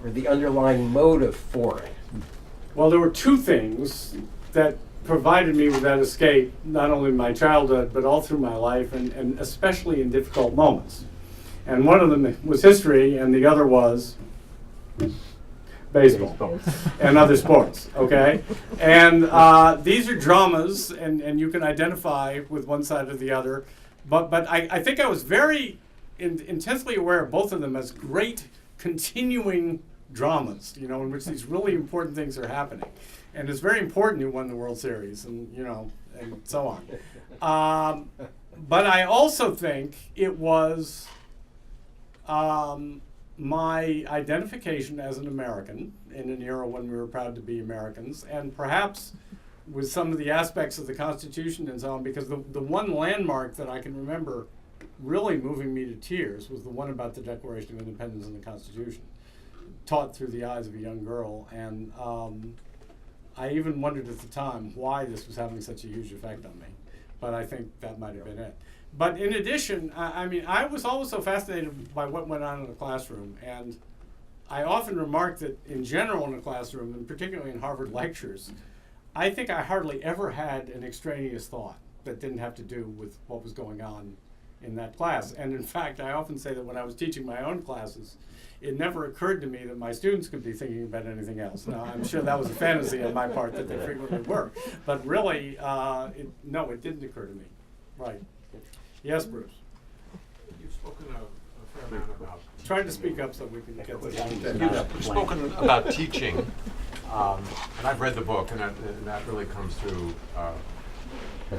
[SPEAKER 6] or the underlying motive for it?
[SPEAKER 3] Well, there were two things that provided me with that escape, not only in my childhood, but all through my life, and especially in difficult moments. And one of them was history, and the other was baseball and other sports, okay? And these are dramas, and you can identify with one side or the other. But I think I was very intensely aware of both of them as great continuing dramas, in which these really important things are happening. And it's very important who won the World Series, and and so on. But I also think it was my identification as an American in an era when we were proud to be Americans, and perhaps with some of the aspects of the Constitution and so on, because the one landmark that I can remember really moving me to tears was the one about the Declaration of Independence and the Constitution, taught through the eyes of a young girl. And I even wondered at the time why this was having such a huge effect on me, but I think that might have been it. But in addition, I was always so fascinated by what went on in the classroom, and I often remark that in general in the classroom, and particularly in Harvard lectures, I think I hardly ever had an extraneous thought that didn't have to do with what was going on in that class. And in fact, I often say that when I was teaching my own classes, it never occurred to me that my students could be thinking about anything else. Now, I'm sure that was a fantasy on my part that they frequently were. But really, no, it didn't occur to me. Right. Yes, Bruce.
[SPEAKER 7] You've spoken a fair amount about.
[SPEAKER 3] Try to speak up so we can get this.
[SPEAKER 7] You've spoken about teaching, and I've read the book, and that really comes through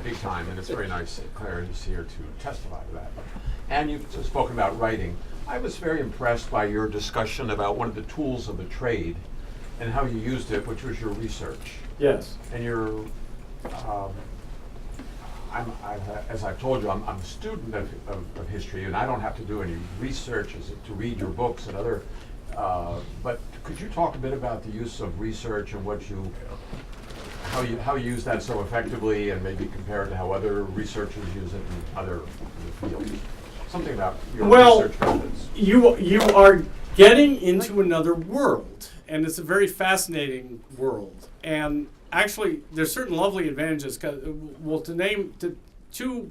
[SPEAKER 7] big time, and it's very nice that Claire is here to testify to that. And you've spoken about writing. I was very impressed by your discussion about one of the tools of the trade and how you used it, which was your research.
[SPEAKER 3] Yes.
[SPEAKER 7] And your as I've told you, I'm a student of history, and I don't have to do any research to read your books and other. But could you talk a bit about the use of research and how you use that so effectively, and maybe compare it to how other researchers use it in other fields? Something about your research methods.
[SPEAKER 3] You are getting into another world, and it's a very fascinating world. And actually, there's certain lovely advantages. To name two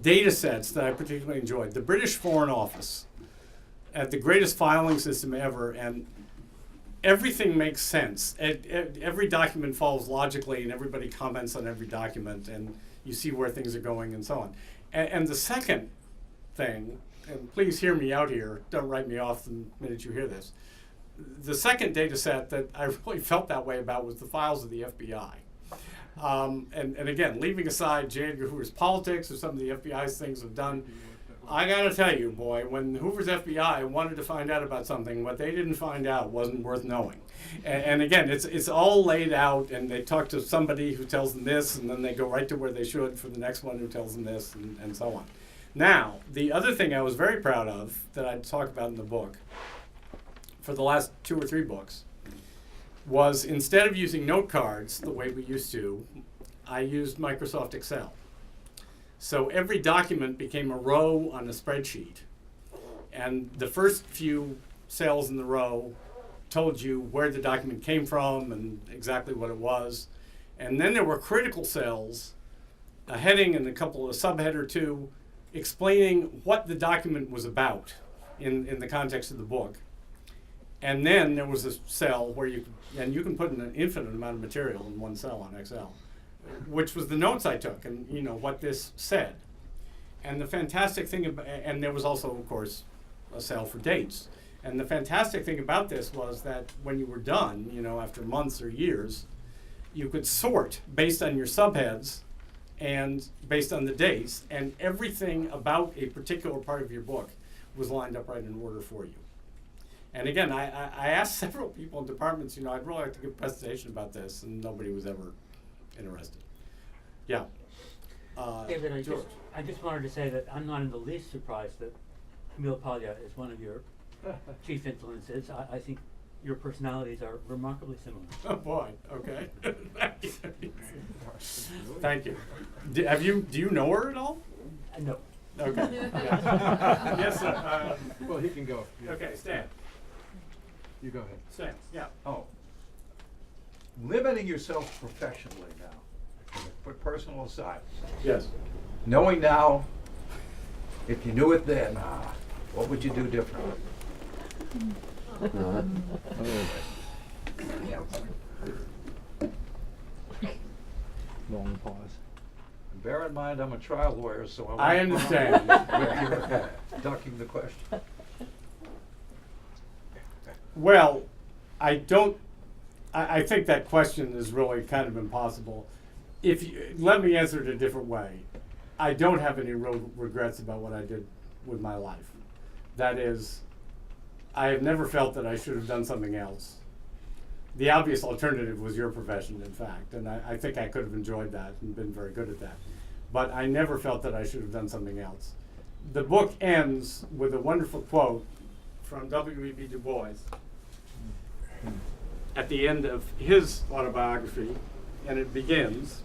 [SPEAKER 3] data sets that I particularly enjoyed: the British Foreign Office, at the greatest filing system ever, and everything makes sense. Every document follows logically, and everybody comments on every document, and you see where things are going, and so on. And the second thing, and please hear me out here, don't write me off the minute you hear this. The second data set that I really felt that way about was the files of the FBI. And again, leaving aside J. Edgar Hoover's politics or some of the FBI's things have done, I gotta tell you, boy, when Hoover's FBI wanted to find out about something, what they didn't find out wasn't worth knowing. And again, it's all laid out, and they talk to somebody who tells them this, and then they go right to where they should for the next one who tells them this, and so on. Now, the other thing I was very proud of that I talk about in the book, for the last 2 or 3 books, was instead of using note cards the way we used to, I used Microsoft Excel. So every document became a row on a spreadsheet. And the first few cells in the row told you where the document came from and exactly what it was. And then there were critical cells, a heading and a couple of subhead or two, explaining what the document was about in the context of the book. And then there was a cell where you can put in an infinite amount of material in one cell on Excel, which was the notes I took and what this said. And the fantastic thing and there was also, of course, a cell for dates. And the fantastic thing about this was that when you were done, after months or years, you could sort based on your subheads and based on the dates, and everything about a particular part of your book was lined up right in order for you. And again, I asked several people in departments, I'd really like to give a presentation about this, and nobody was ever interested. Yeah.
[SPEAKER 8] David,
[SPEAKER 3] George.
[SPEAKER 8] I just wanted to say that I'm not in the least surprised that Camille Paglia is one of your chief influences. I think your personalities are remarkably similar.
[SPEAKER 3] Oh boy, okay. Thank you. Do you know her at all?
[SPEAKER 8] No.
[SPEAKER 3] Okay. Yeah. Yes, sir.
[SPEAKER 5] Well, he can go. Yeah.
[SPEAKER 3] Okay, Stan.
[SPEAKER 5] You go ahead.
[SPEAKER 3] Stan, yeah.
[SPEAKER 9] Oh. Limiting yourself professionally now, put personal aside.
[SPEAKER 3] Yes.
[SPEAKER 9] Knowing now, if you knew it then, what would you do differently?
[SPEAKER 10] Long pause.
[SPEAKER 9] Bear in mind, I'm a trial lawyer, so
[SPEAKER 3] I understand.
[SPEAKER 9] with your ducking the question.
[SPEAKER 3] Well, I think that question is really kind of impossible. Let me answer it a different way. I don't have any real regrets about what I did with my life. That is, I have never felt that I should have done something else. The obvious alternative was your profession, in fact, and I think I could have enjoyed that and been very good at that. But I never felt that I should have done something else. The book ends with a wonderful quote from W.E.B. Du Bois at the end of his autobiography, and it begins,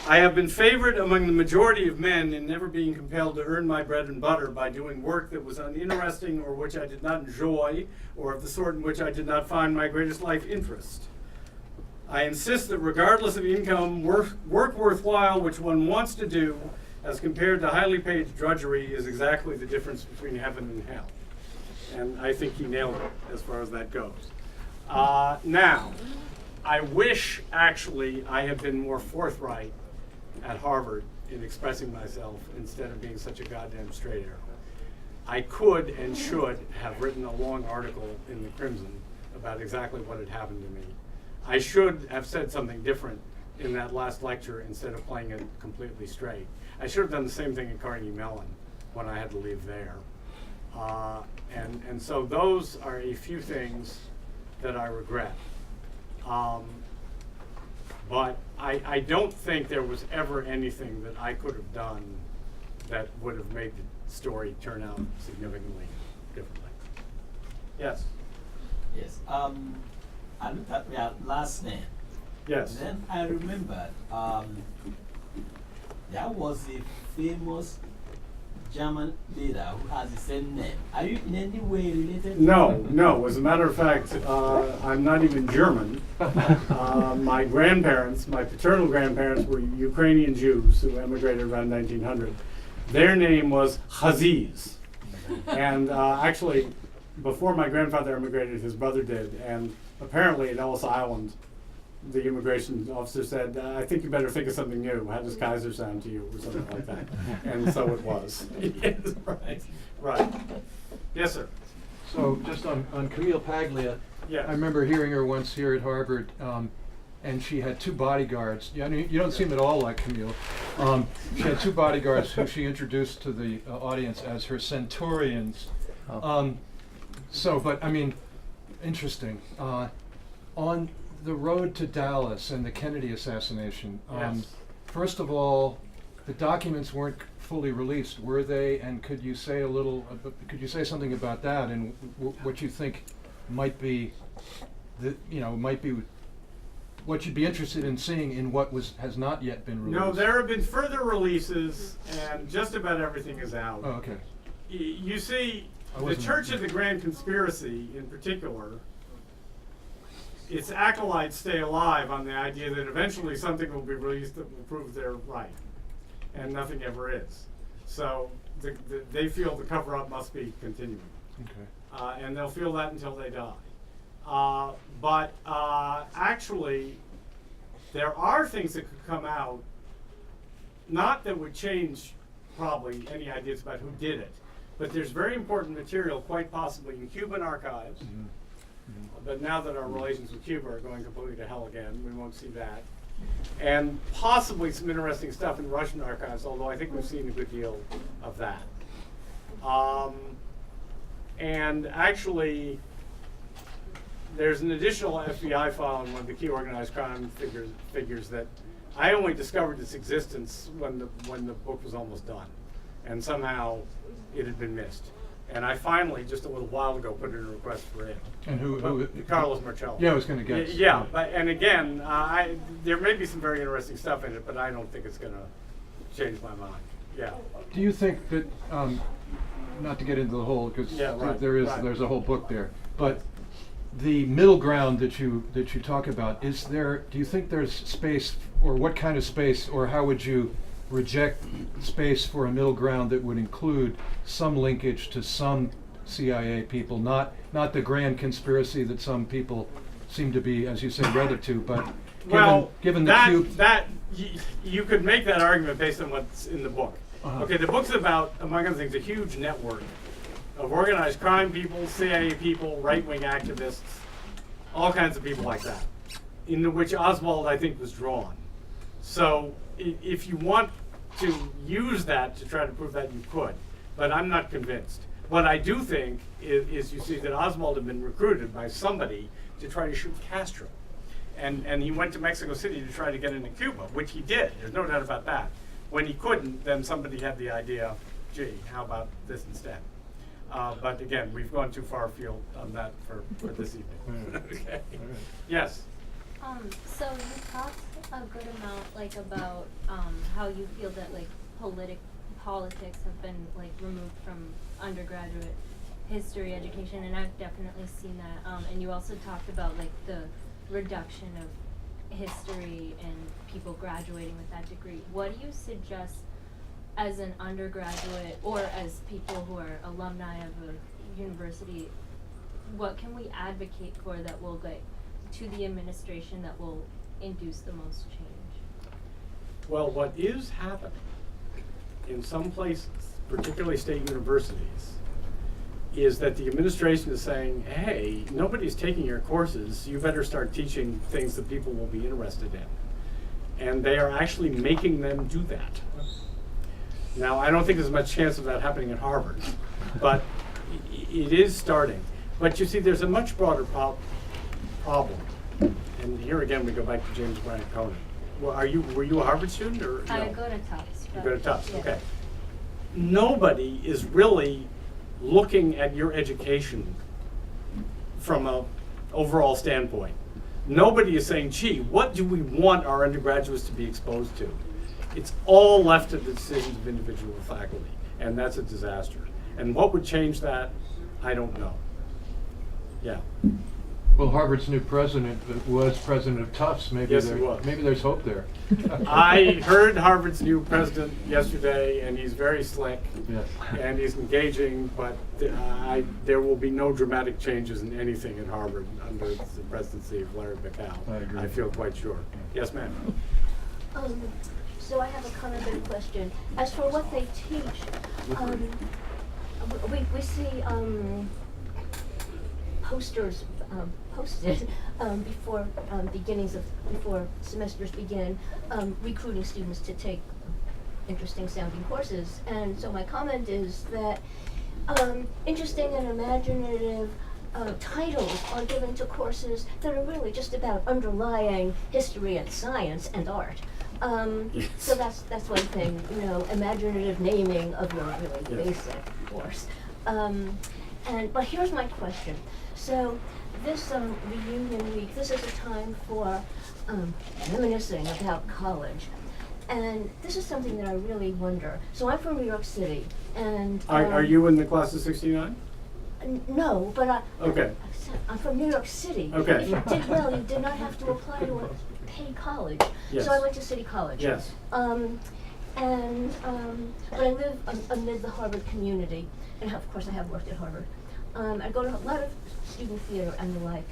[SPEAKER 3] "I have been favored among the majority of men in never being compelled to earn my bread and butter by doing work that was uninteresting or which I did not enjoy, or of the sort in which I did not find my greatest life interest. I insist that regardless of income, work worthwhile which one wants to do, as compared to highly paid drudgery, is exactly the difference between heaven and hell." And I think he nailed it as far as that goes. Now, I wish actually I had been more forthright at Harvard in expressing myself instead of being such a goddamn straight arrow. I could and should have written a long article in the Crimson about exactly what had happened to me. I should have said something different in that last lecture instead of playing it completely straight. I should have done the same thing at Carnegie Mellon when I had to leave there. And so those are a few things that I regret. But I don't think there was ever anything that I could have done that would have made the story turn out significantly differently. Yes?
[SPEAKER 10] Yes. I looked at your last name.
[SPEAKER 3] Yes.
[SPEAKER 10] Then I remembered there was a famous German leader who has the same name. Are you in any way related?
[SPEAKER 3] No. As a matter of fact, I'm not even German. My grandparents, my paternal grandparents, were Ukrainian Jews who emigrated around 1900. Their name was Haziz. And actually, before my grandfather emigrated, his brother did. And apparently at Ellis Island, the immigration officer said, "I think you better think of something new. How does Kaiser sound to you?" or something like that. And so it was. Yes, right. Yes, sir.
[SPEAKER 5] So just on Camille Paglia,
[SPEAKER 3] Yes.
[SPEAKER 5] I remember hearing her once here at Harvard, and she had two bodyguards. Yeah, I mean, you don't seem at all like Camille. She had two bodyguards who she introduced to the audience as her centurions. But I mean, interesting. On the road to Dallas and the Kennedy assassination,
[SPEAKER 3] Yes.
[SPEAKER 5] first of all, the documents weren't fully released, were they? And could you say something about that and what you think might be, what you'd be interested in seeing in what has not yet been released?
[SPEAKER 3] No, there have been further releases, and just about everything is out.
[SPEAKER 5] Oh, okay.
[SPEAKER 3] You see,
[SPEAKER 5] I
[SPEAKER 3] the
[SPEAKER 5] wasn't-
[SPEAKER 3] Church of the Grand Conspiracy, in particular, its acolytes stay alive on the idea that eventually something will be released that will prove they're right, and nothing ever is. So they feel the cover-up must be continuing,
[SPEAKER 5] Okay.
[SPEAKER 3] and they'll feel that until they die. But actually, there are things that could come out, not that would change probably any ideas about who did it, but there's very important material, quite possibly in Cuban archives.
[SPEAKER 5] Mhm.
[SPEAKER 3] But now that our relations with Cuba are going completely to hell again, we won't see that. And possibly some interesting stuff in Russian archives, although I think we've seen a good deal of that. And actually, there's an additional FBI file in one of the key organized crime figures that I only discovered its existence when the book was almost done, and somehow it had been missed. And I finally, just a little while ago, put in a request for it.
[SPEAKER 5] And who?
[SPEAKER 3] Carlos Marcello.
[SPEAKER 5] Yeah, I was going to guess.
[SPEAKER 3] Yeah, but and again, there may be some very interesting stuff in it, but I don't think it's going to change my mind. Yeah.
[SPEAKER 5] Do you think that, not to get into the whole, because there's a whole book there, but the middle ground that you talk about, do you think there's space, or what kind of space, or how would you reject space for a middle ground that would include some linkage to some CIA people, not the grand conspiracy that some people seem to be, as you say, wedded to, but given the cube.
[SPEAKER 3] You could make that argument based on what's in the book.
[SPEAKER 5] Uh-huh.
[SPEAKER 3] Okay, the book's about, among other things, a huge network of organized crime people, CIA people, right-wing activists, all kinds of people like that, in which Oswald, I think, was drawn. So if you want to use that to try to prove that, you could, but I'm not convinced. What I do think is you see that Oswald had been recruited by somebody to try to shoot Castro. And he went to Mexico City to try to get into Cuba, which he did. There's no doubt about that. When he couldn't, then somebody had the idea, gee, how about this instead? But again, we've gone too far afield on that for this evening. Okay. Yes?
[SPEAKER 11] So you talked a good amount about how you feel that politics have been removed from undergraduate history education, and I've definitely seen that. And you also talked about the reduction of history and people graduating with that degree. What do you suggest as an undergraduate or as people who are alumni of a university, what can we advocate for that will get to the administration that will induce the most change?
[SPEAKER 3] Well, what is happening in some places, particularly state universities, is that the administration is saying, hey, nobody's taking your courses, you better start teaching things that people will be interested in. And they are actually making them do that. Now, I don't think there's much chance of that happening at Harvard, but it is starting. But you see, there's a much broader problem. And here again, we go back to James Bryant Coney. Well, were you a Harvard student, or no?
[SPEAKER 11] I go to Tufts.
[SPEAKER 3] You go to Tufts,
[SPEAKER 11] yeah.
[SPEAKER 3] okay. Nobody is really looking at your education from an overall standpoint. Nobody is saying, gee, what do we want our undergraduates to be exposed to? It's all left to the decisions of individual faculty, and that's a disaster. And what would change that, I don't know. Yeah.
[SPEAKER 5] Well, Harvard's new president was president of Tufts. Maybe
[SPEAKER 3] Yes, he was.
[SPEAKER 5] Maybe there's hope there.
[SPEAKER 3] I heard Harvard's new president yesterday, and he's very slick,
[SPEAKER 5] Yes.
[SPEAKER 3] and he's engaging, but there will be no dramatic changes in anything at Harvard under the presidency of Larry McCow.
[SPEAKER 5] I agree.
[SPEAKER 3] I feel quite sure. Yes, ma'am.
[SPEAKER 12] So I have a kind of big question. As for what they teach, we see posters posted before before semesters begin, recruiting students to take interesting sounding courses. And so my comment is that interesting and imaginative titles are given to courses that are really just about underlying history and science and art. So that's one thing, imaginative naming of your really basic course. But here's my question. So this reunion week, this is a time for reminiscing about college. And this is something that I really wonder. So I'm from New York City, and
[SPEAKER 3] Are you in the class of '69?
[SPEAKER 12] No, but
[SPEAKER 3] Okay.
[SPEAKER 12] I'm from New York City.
[SPEAKER 3] Okay.
[SPEAKER 12] If you did well, you did not have to apply to a paid college.
[SPEAKER 3] Yes.
[SPEAKER 12] So I went to City College.
[SPEAKER 3] Yes.
[SPEAKER 12] But I live amid the Harvard community, and of course I have worked at Harvard. I go to a lot of student theater and the like,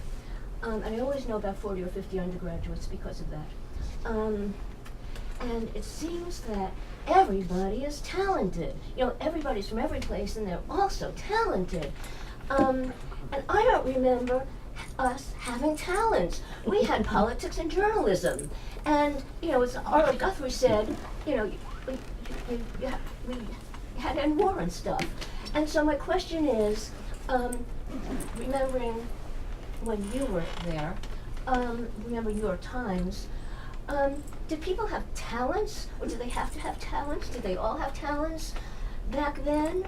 [SPEAKER 12] and I always know about 40 or 50 undergraduates because of that. And it seems that everybody is talented. Everybody's from every place, and they're also talented. And I don't remember us having talents. We had politics and journalism, and as R.L. Guthrie said, we had end war and stuff. And so my question is, remembering when you were there, remembering your times, did people have talents, or did they have to have talents? Did they all have talents back then?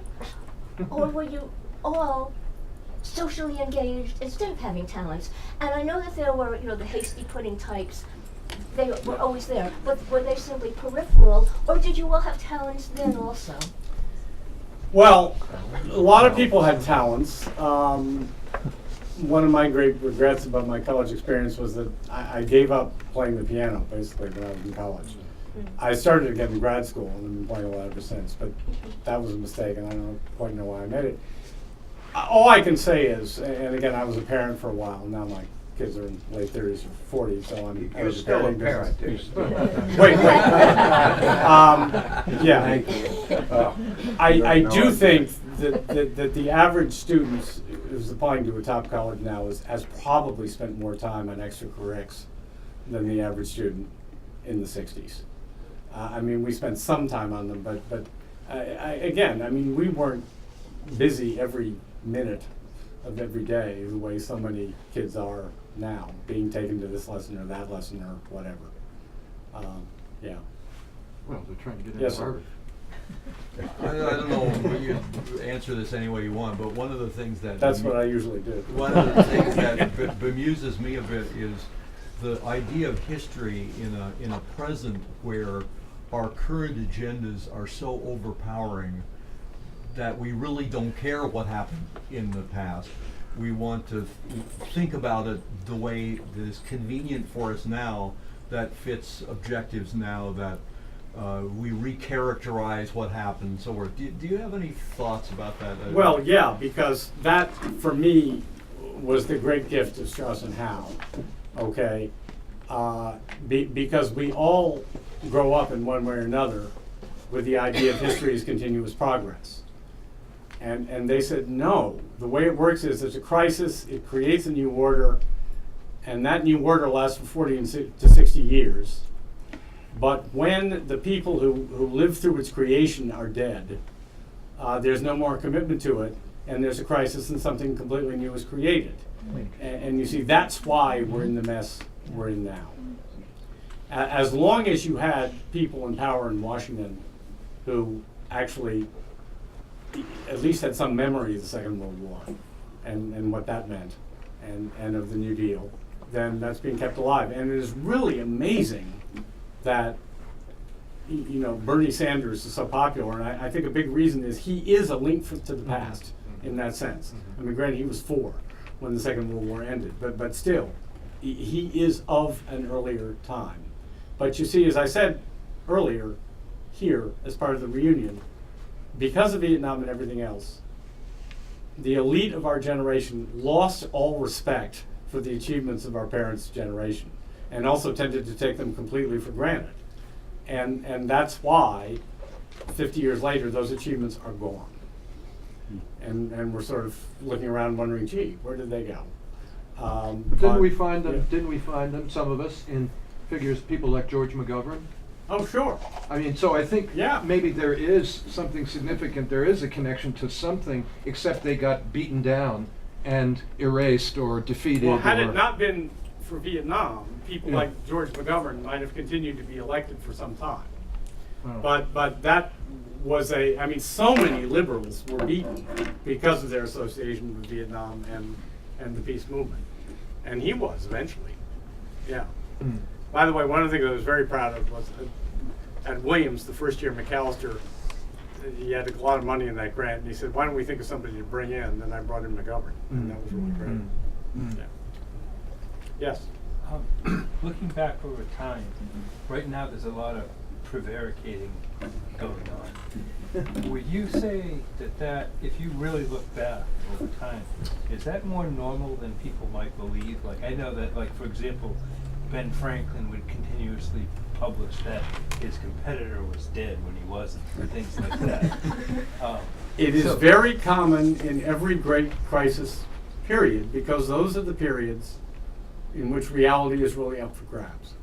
[SPEAKER 12] Or were you all socially engaged instead of having talents? And I know that there were, the hasty pudding types. They were always there, but were they simply peripheral, or did you all have talents then also?
[SPEAKER 3] Well, a lot of people had talents. One of my great regrets about my college experience was that I gave up playing the piano, basically, when I was in college. I started again in grad school and I've been playing a lot ever since, but that was a mistake and I don't quite know why I made it. All I can say is, and again, I was a parent for a while, now my kids are in late 30s or 40s, so I
[SPEAKER 6] You're
[SPEAKER 3] was
[SPEAKER 6] still a
[SPEAKER 3] parenting
[SPEAKER 6] parent,
[SPEAKER 3] business.
[SPEAKER 6] too.
[SPEAKER 3] Wait. Yeah.
[SPEAKER 6] Thank you.
[SPEAKER 3] I
[SPEAKER 6] No
[SPEAKER 3] do
[SPEAKER 6] idea.
[SPEAKER 3] think that the average student who's applying to a top college now has probably spent more time on extracurriculars than the average student in the 60s. I mean, we spent some time on them, but again, I mean, we weren't busy every minute of every day the way so many kids are now, being taken to this lesson or that lesson or whatever. Yeah.
[SPEAKER 5] Well, they're trying to get
[SPEAKER 3] Yes,
[SPEAKER 5] into
[SPEAKER 3] sir.
[SPEAKER 5] Harvard.
[SPEAKER 13] I don't know, you answer this any way you want, but one of the things that...
[SPEAKER 3] That's what I usually do.
[SPEAKER 13] One of the things that bemuses me a bit is the idea of history in a present where our current agendas are so overpowering that we really don't care what happened in the past. We want to think about it the way that is convenient for us now, that fits objectives now, that we recharacterize what happened. So do you have any thoughts about that?
[SPEAKER 3] Well, yeah, because that, for me, was the great gift of Strauss and Howe, okay? Because we all grow up in one way or another with the idea of history as continuous progress. And they said, no, the way it works is there's a crisis, it creates a new order, and that new order lasts for 40 to 60 years. But when the people who lived through its creation are dead, there's no more commitment to it, and there's a crisis and something completely new is created. And you see, that's why we're in the mess we're in now. As long as you had people in power in Washington who actually at least had some memory of the Second World War and what that meant and of the New Deal, then that's being kept alive. And it is really amazing that Bernie Sanders is so popular, and I think a big reason is he is a link to the past in that sense. I mean, granted, he was 4 when the Second World War ended, but still, he is of an earlier time. But you see, as I said earlier, here, as part of the reunion, because of Vietnam and everything else, the elite of our generation lost all respect for the achievements of our parents' generation, and also tended to take them completely for granted. And that's why, 50 years later, those achievements are gone. And we're sort of looking around wondering, gee, where did they go?
[SPEAKER 5] But didn't we find them?
[SPEAKER 3] Yeah.
[SPEAKER 5] Didn't we find them? Some of us in figures, people like George McGovern.
[SPEAKER 3] Oh, sure.
[SPEAKER 5] I mean, so I think
[SPEAKER 3] Yeah.
[SPEAKER 5] maybe there is something significant. There is a connection to something, except they got beaten down and erased or defeated.
[SPEAKER 3] Well, had
[SPEAKER 5] or
[SPEAKER 3] it not been for Vietnam, people
[SPEAKER 5] Yeah.
[SPEAKER 3] like George McGovern might have continued to be elected for some time.
[SPEAKER 5] Oh.
[SPEAKER 3] But that was I mean, so many liberals were beaten because of their association with Vietnam and the peace movement. And he was eventually. Yeah.
[SPEAKER 5] Mm.
[SPEAKER 3] By the way, one of the things I was very proud of was at Williams, the first year McAllister, he had a lot of money in that grant, and he said, why don't we think of somebody to bring in? And I brought in McGovern, and that was really great.
[SPEAKER 5] Mm.
[SPEAKER 3] Yeah. Yes?
[SPEAKER 14] Looking back over time, right now there's a lot of prevaricating going on. Would you say that if you really look back over time, is that more normal than people might believe? Like, I know that, like, for example, Ben Franklin would continuously publish that his competitor was dead when he wasn't, or things like that.
[SPEAKER 3] It is very common in every great crisis period, because those are the periods in which reality is really up for grabs.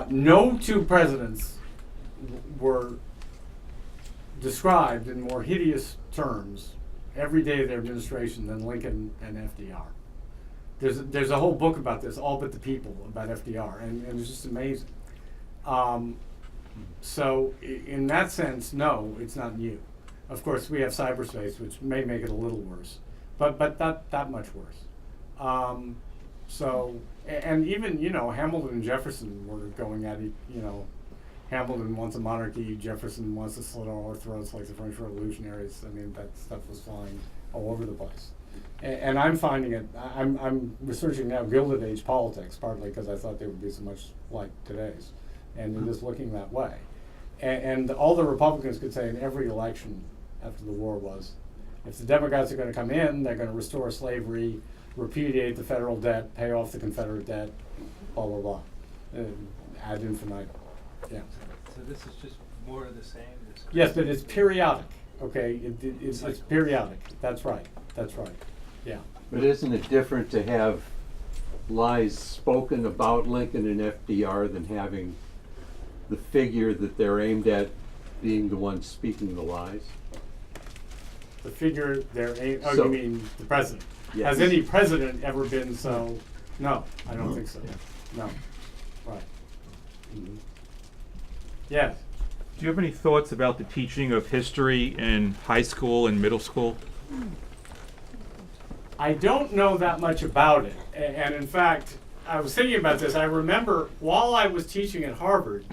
[SPEAKER 3] No two presidents were described in more hideous terms every day of their administration than Lincoln and FDR. There's a whole book about this, All But the People, about FDR, and it's just amazing. So in that sense, no, it's not new. Of course, we have cyberspace, which may make it a little worse, but not that much worse. And even, Hamilton and Jefferson were going at it, Hamilton wants a monarchy, Jefferson wants to slit all our throats like the French revolutionaries. I mean, that stuff was flying all over the place. And I'm finding it, I'm researching now Gilded Age politics, partly because I thought they would be so much like today's. And it is looking that way. And all the Republicans could say in every election after the war was, if the Democrats are going to come in, they're going to restore slavery, repudiate the federal debt, pay off the Confederate debt, blah, blah, blah. Ad infinitum. Yeah.
[SPEAKER 14] So this is just more of the same?
[SPEAKER 3] Yes, but it's periodic, okay? It's periodic. That's right. Yeah.
[SPEAKER 15] But isn't it different to have lies spoken about Lincoln and FDR than having the figure that they're aimed at being the one speaking the lies?
[SPEAKER 3] The figure they're aimed,
[SPEAKER 15] So-
[SPEAKER 3] you mean the president?
[SPEAKER 15] Yes.
[SPEAKER 3] Has any president ever been so? No, I don't think so. No. Right. Mm-hmm. Yes.
[SPEAKER 16] Do you have any thoughts about the teaching of history in high school and middle school?
[SPEAKER 3] I don't know that much about it. And in fact, I was thinking about this. I remember while I was teaching at Harvard,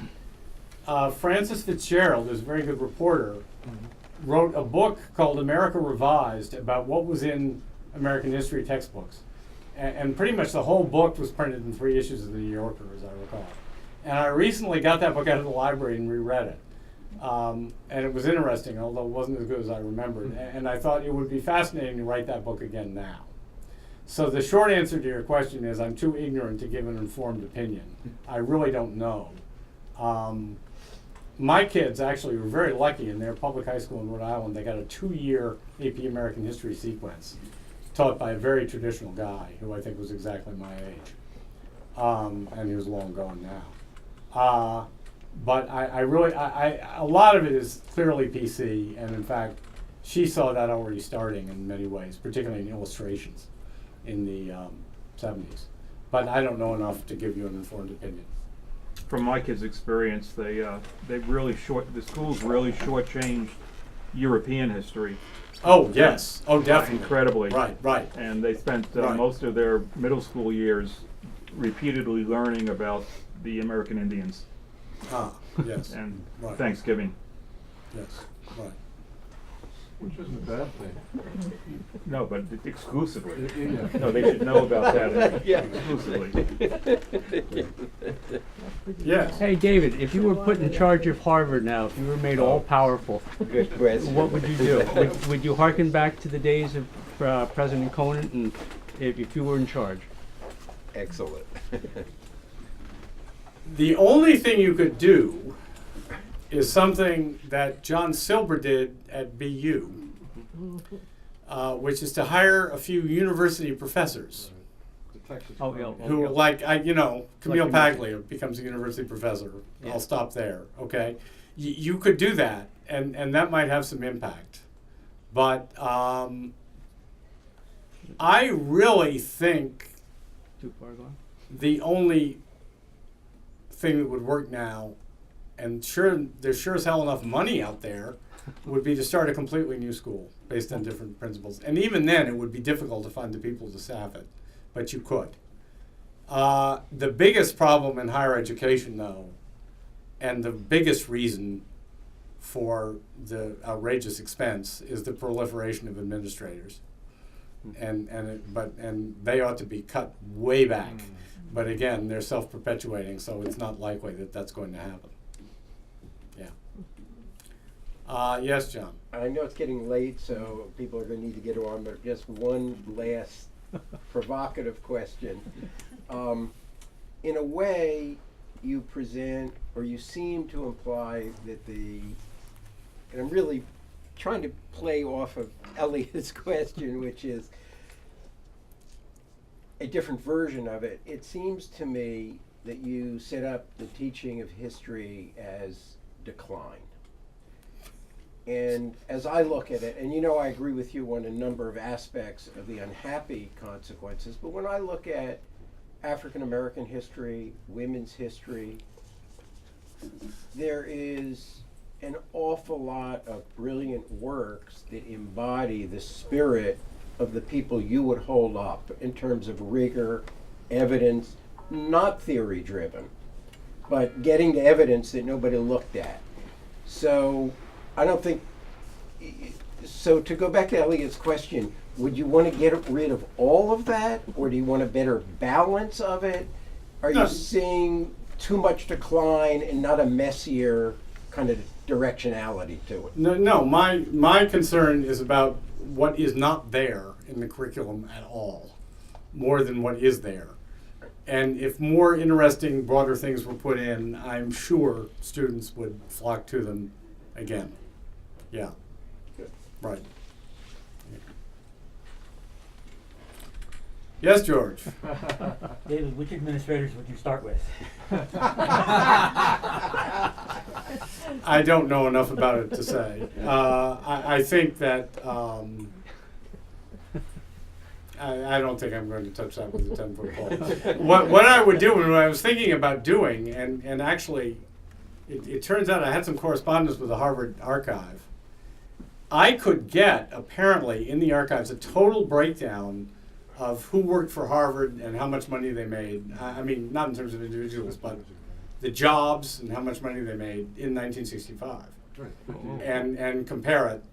[SPEAKER 3] Francis Fitzgerald, who's a very good reporter, wrote a book called America Revised about what was in American history textbooks. And pretty much the whole book was printed in 3 issues of the New Yorker, as I recall. And I recently got that book out of the library and reread it. And it was interesting, although it wasn't as good as I remembered. And I thought it would be fascinating to write that book again now. So the short answer to your question is I'm too ignorant to give an informed opinion. I really don't know. My kids actually were very lucky in their public high school in Rhode Island. They got a 2-year AP American history sequence taught by a very traditional guy who I think was exactly my age. And he was long gone now. But I really, a lot of it is clearly PC, and in fact, she saw that already starting in many ways, particularly in illustrations in the 70s. But I don't know enough to give you an informed opinion.
[SPEAKER 16] From my kids' experience, the schools really shortchanged European history.
[SPEAKER 3] Oh yes, oh definitely.
[SPEAKER 16] Incredibly.
[SPEAKER 3] Right.
[SPEAKER 16] And they spent most of their middle school years repeatedly learning about the American Indians.
[SPEAKER 3] Yes.
[SPEAKER 16] And
[SPEAKER 3] right.
[SPEAKER 16] Thanksgiving.
[SPEAKER 3] Yes, right.
[SPEAKER 5] Which isn't a bad thing.
[SPEAKER 16] No, but exclusively.
[SPEAKER 5] Yeah.
[SPEAKER 16] No, they should know about that
[SPEAKER 6] Yeah.
[SPEAKER 16] exclusively.
[SPEAKER 3] Yes.
[SPEAKER 17] Hey, David, if you were put in charge of Harvard now, if you were made all-powerful,
[SPEAKER 6] Good question.
[SPEAKER 17] what would you do? Would you hearken back to the days of President Conant, and if you were in charge?
[SPEAKER 6] Excellent.
[SPEAKER 3] The only thing you could do is something that John Silber did at BU, which is to hire a few university professors who, like, Camille Paglia becomes a university professor.
[SPEAKER 6] Yeah.
[SPEAKER 3] I'll stop there, okay? You could do that, and that might have some impact. But I really think
[SPEAKER 17] Too far gone?
[SPEAKER 3] the only thing that would work now, and there's sure as hell enough money out there, would be to start a completely new school based on different principles. And even then, it would be difficult to find the people to staff it, but you could. The biggest problem in higher education, though, and the biggest reason for the outrageous expense is the proliferation of administrators. And they ought to be cut way back. But again, they're self-perpetuating, so it's not likely that that's going to happen. Yeah. Yes, John.
[SPEAKER 6] I know it's getting late, so people are going to need to get on, but just one last provocative question. In a way, you present, or you seem to imply that and I'm really trying to play off of Elliot's question, which is a different version of it. It seems to me that you set up the teaching of history as decline. And as I look at it, and you know I agree with you on a number of aspects of the unhappy consequences, but when I look at African American history, women's history, there is an awful lot of brilliant works that embody the spirit of the people you would hold up in terms of rigor, evidence, not theory driven, but getting to evidence that nobody looked at. So I don't think, so to go back to Elliot's question, would you want to get rid of all of that, or do you want a better balance of it? Are you seeing too much decline and not a messier kind of directionality to it?
[SPEAKER 3] No, my concern is about what is not there in the curriculum at all, more than what is there. And if more interesting, broader things were put in, I'm sure students would flock to them again. Yeah.
[SPEAKER 6] Good.
[SPEAKER 3] Right. Yes, George.
[SPEAKER 8] David, which administrators would you start with?
[SPEAKER 3] I don't know enough about it to say. I think that I don't think I'm going to touch that with a 10-foot pole. What I would do, when I was thinking about doing, and actually, it turns out I had some correspondence with the Harvard archive. I could get, apparently, in the archives, a total breakdown of who worked for Harvard and how much money they made. I mean, not in terms of individuals, but the jobs and how much money they made in 1965.
[SPEAKER 5] Right.
[SPEAKER 3] And compare it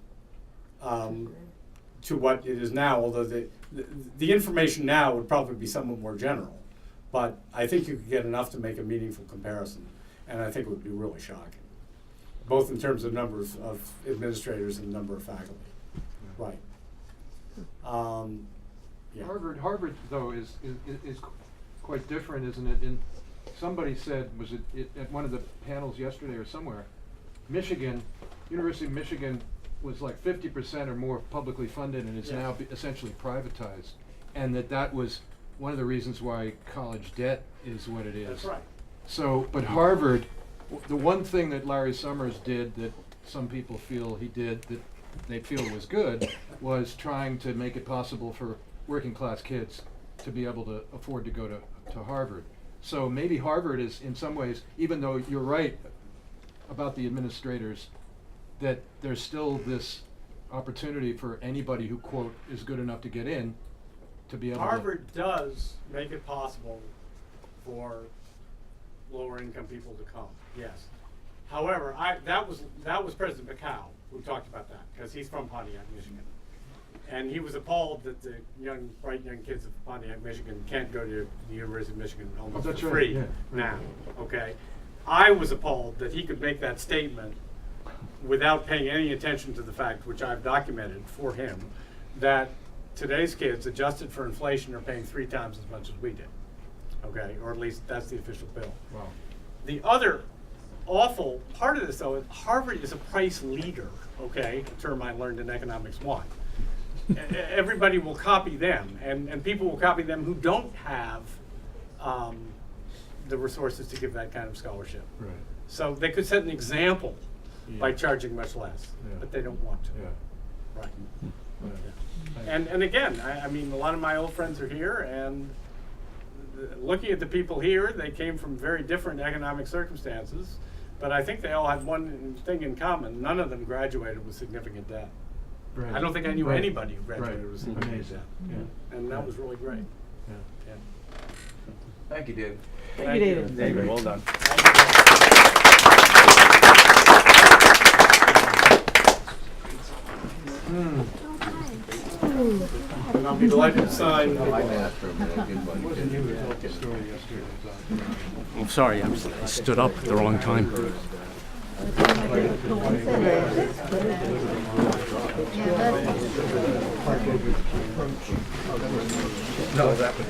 [SPEAKER 3] to what it is now, although the information now would probably be somewhat more general. But I think you could get enough to make a meaningful comparison, and I think it would be really shocking, both in terms of numbers of administrators and number of faculty. Right. Yeah.
[SPEAKER 5] Harvard though is quite different, isn't it? In somebody said, was it at one of the panels yesterday or somewhere, University of Michigan was like 50% or more publicly funded and is now essentially privatized, and that was one of the reasons why college debt is what it is.
[SPEAKER 3] That's right.
[SPEAKER 5] So, but Harvard, the one thing that Larry Summers did that some people feel he did that they feel was good was trying to make it possible for working class kids to be able to afford to go to Harvard. So maybe Harvard is in some ways, even though you're right about the administrators, that there's still this opportunity for anybody who, quote, is good enough to get in to be able
[SPEAKER 3] Harvard does make it possible for lower income people to come, yes. However, that was President Howe who talked about that, because he's from Pontiac, Michigan. And he was appalled that the bright young kids of Pontiac, Michigan can't go to the University of Michigan almost for free now, okay? I was appalled that he could make that statement without paying any attention to the fact, which I've documented for him, that today's kids, adjusted for inflation, are paying 3 times as much as we did, okay? Or at least that's the official bill.
[SPEAKER 5] Wow.
[SPEAKER 3] The other awful part of this, though, is Harvard is a price leader, okay? A term I learned in Economics 1. Everybody will copy them, and people will copy them who don't have the resources to give that kind of scholarship.
[SPEAKER 5] Right.
[SPEAKER 3] So they could set an example by charging much less, but they don't want to.
[SPEAKER 5] Yeah.
[SPEAKER 3] Right.
[SPEAKER 5] Yeah.
[SPEAKER 3] And again, I mean, a lot of my old friends are here, and looking at the people here, they came from very different economic circumstances, but I think they all had one thing in common: none of them graduated with significant debt.
[SPEAKER 5] Right.
[SPEAKER 3] I don't think I knew anybody who graduated
[SPEAKER 5] Right.
[SPEAKER 3] with significant
[SPEAKER 5] Amazing.
[SPEAKER 3] debt.
[SPEAKER 5] Yeah.
[SPEAKER 3] And that was really great.
[SPEAKER 5] Yeah.
[SPEAKER 3] Yeah.
[SPEAKER 9] Thank you, David.
[SPEAKER 3] Thank you, David.
[SPEAKER 17] David, well done.
[SPEAKER 3] And I'll be delighted to sign.
[SPEAKER 17] I'm sorry, I stood up at the wrong time.
[SPEAKER 9] No, that would.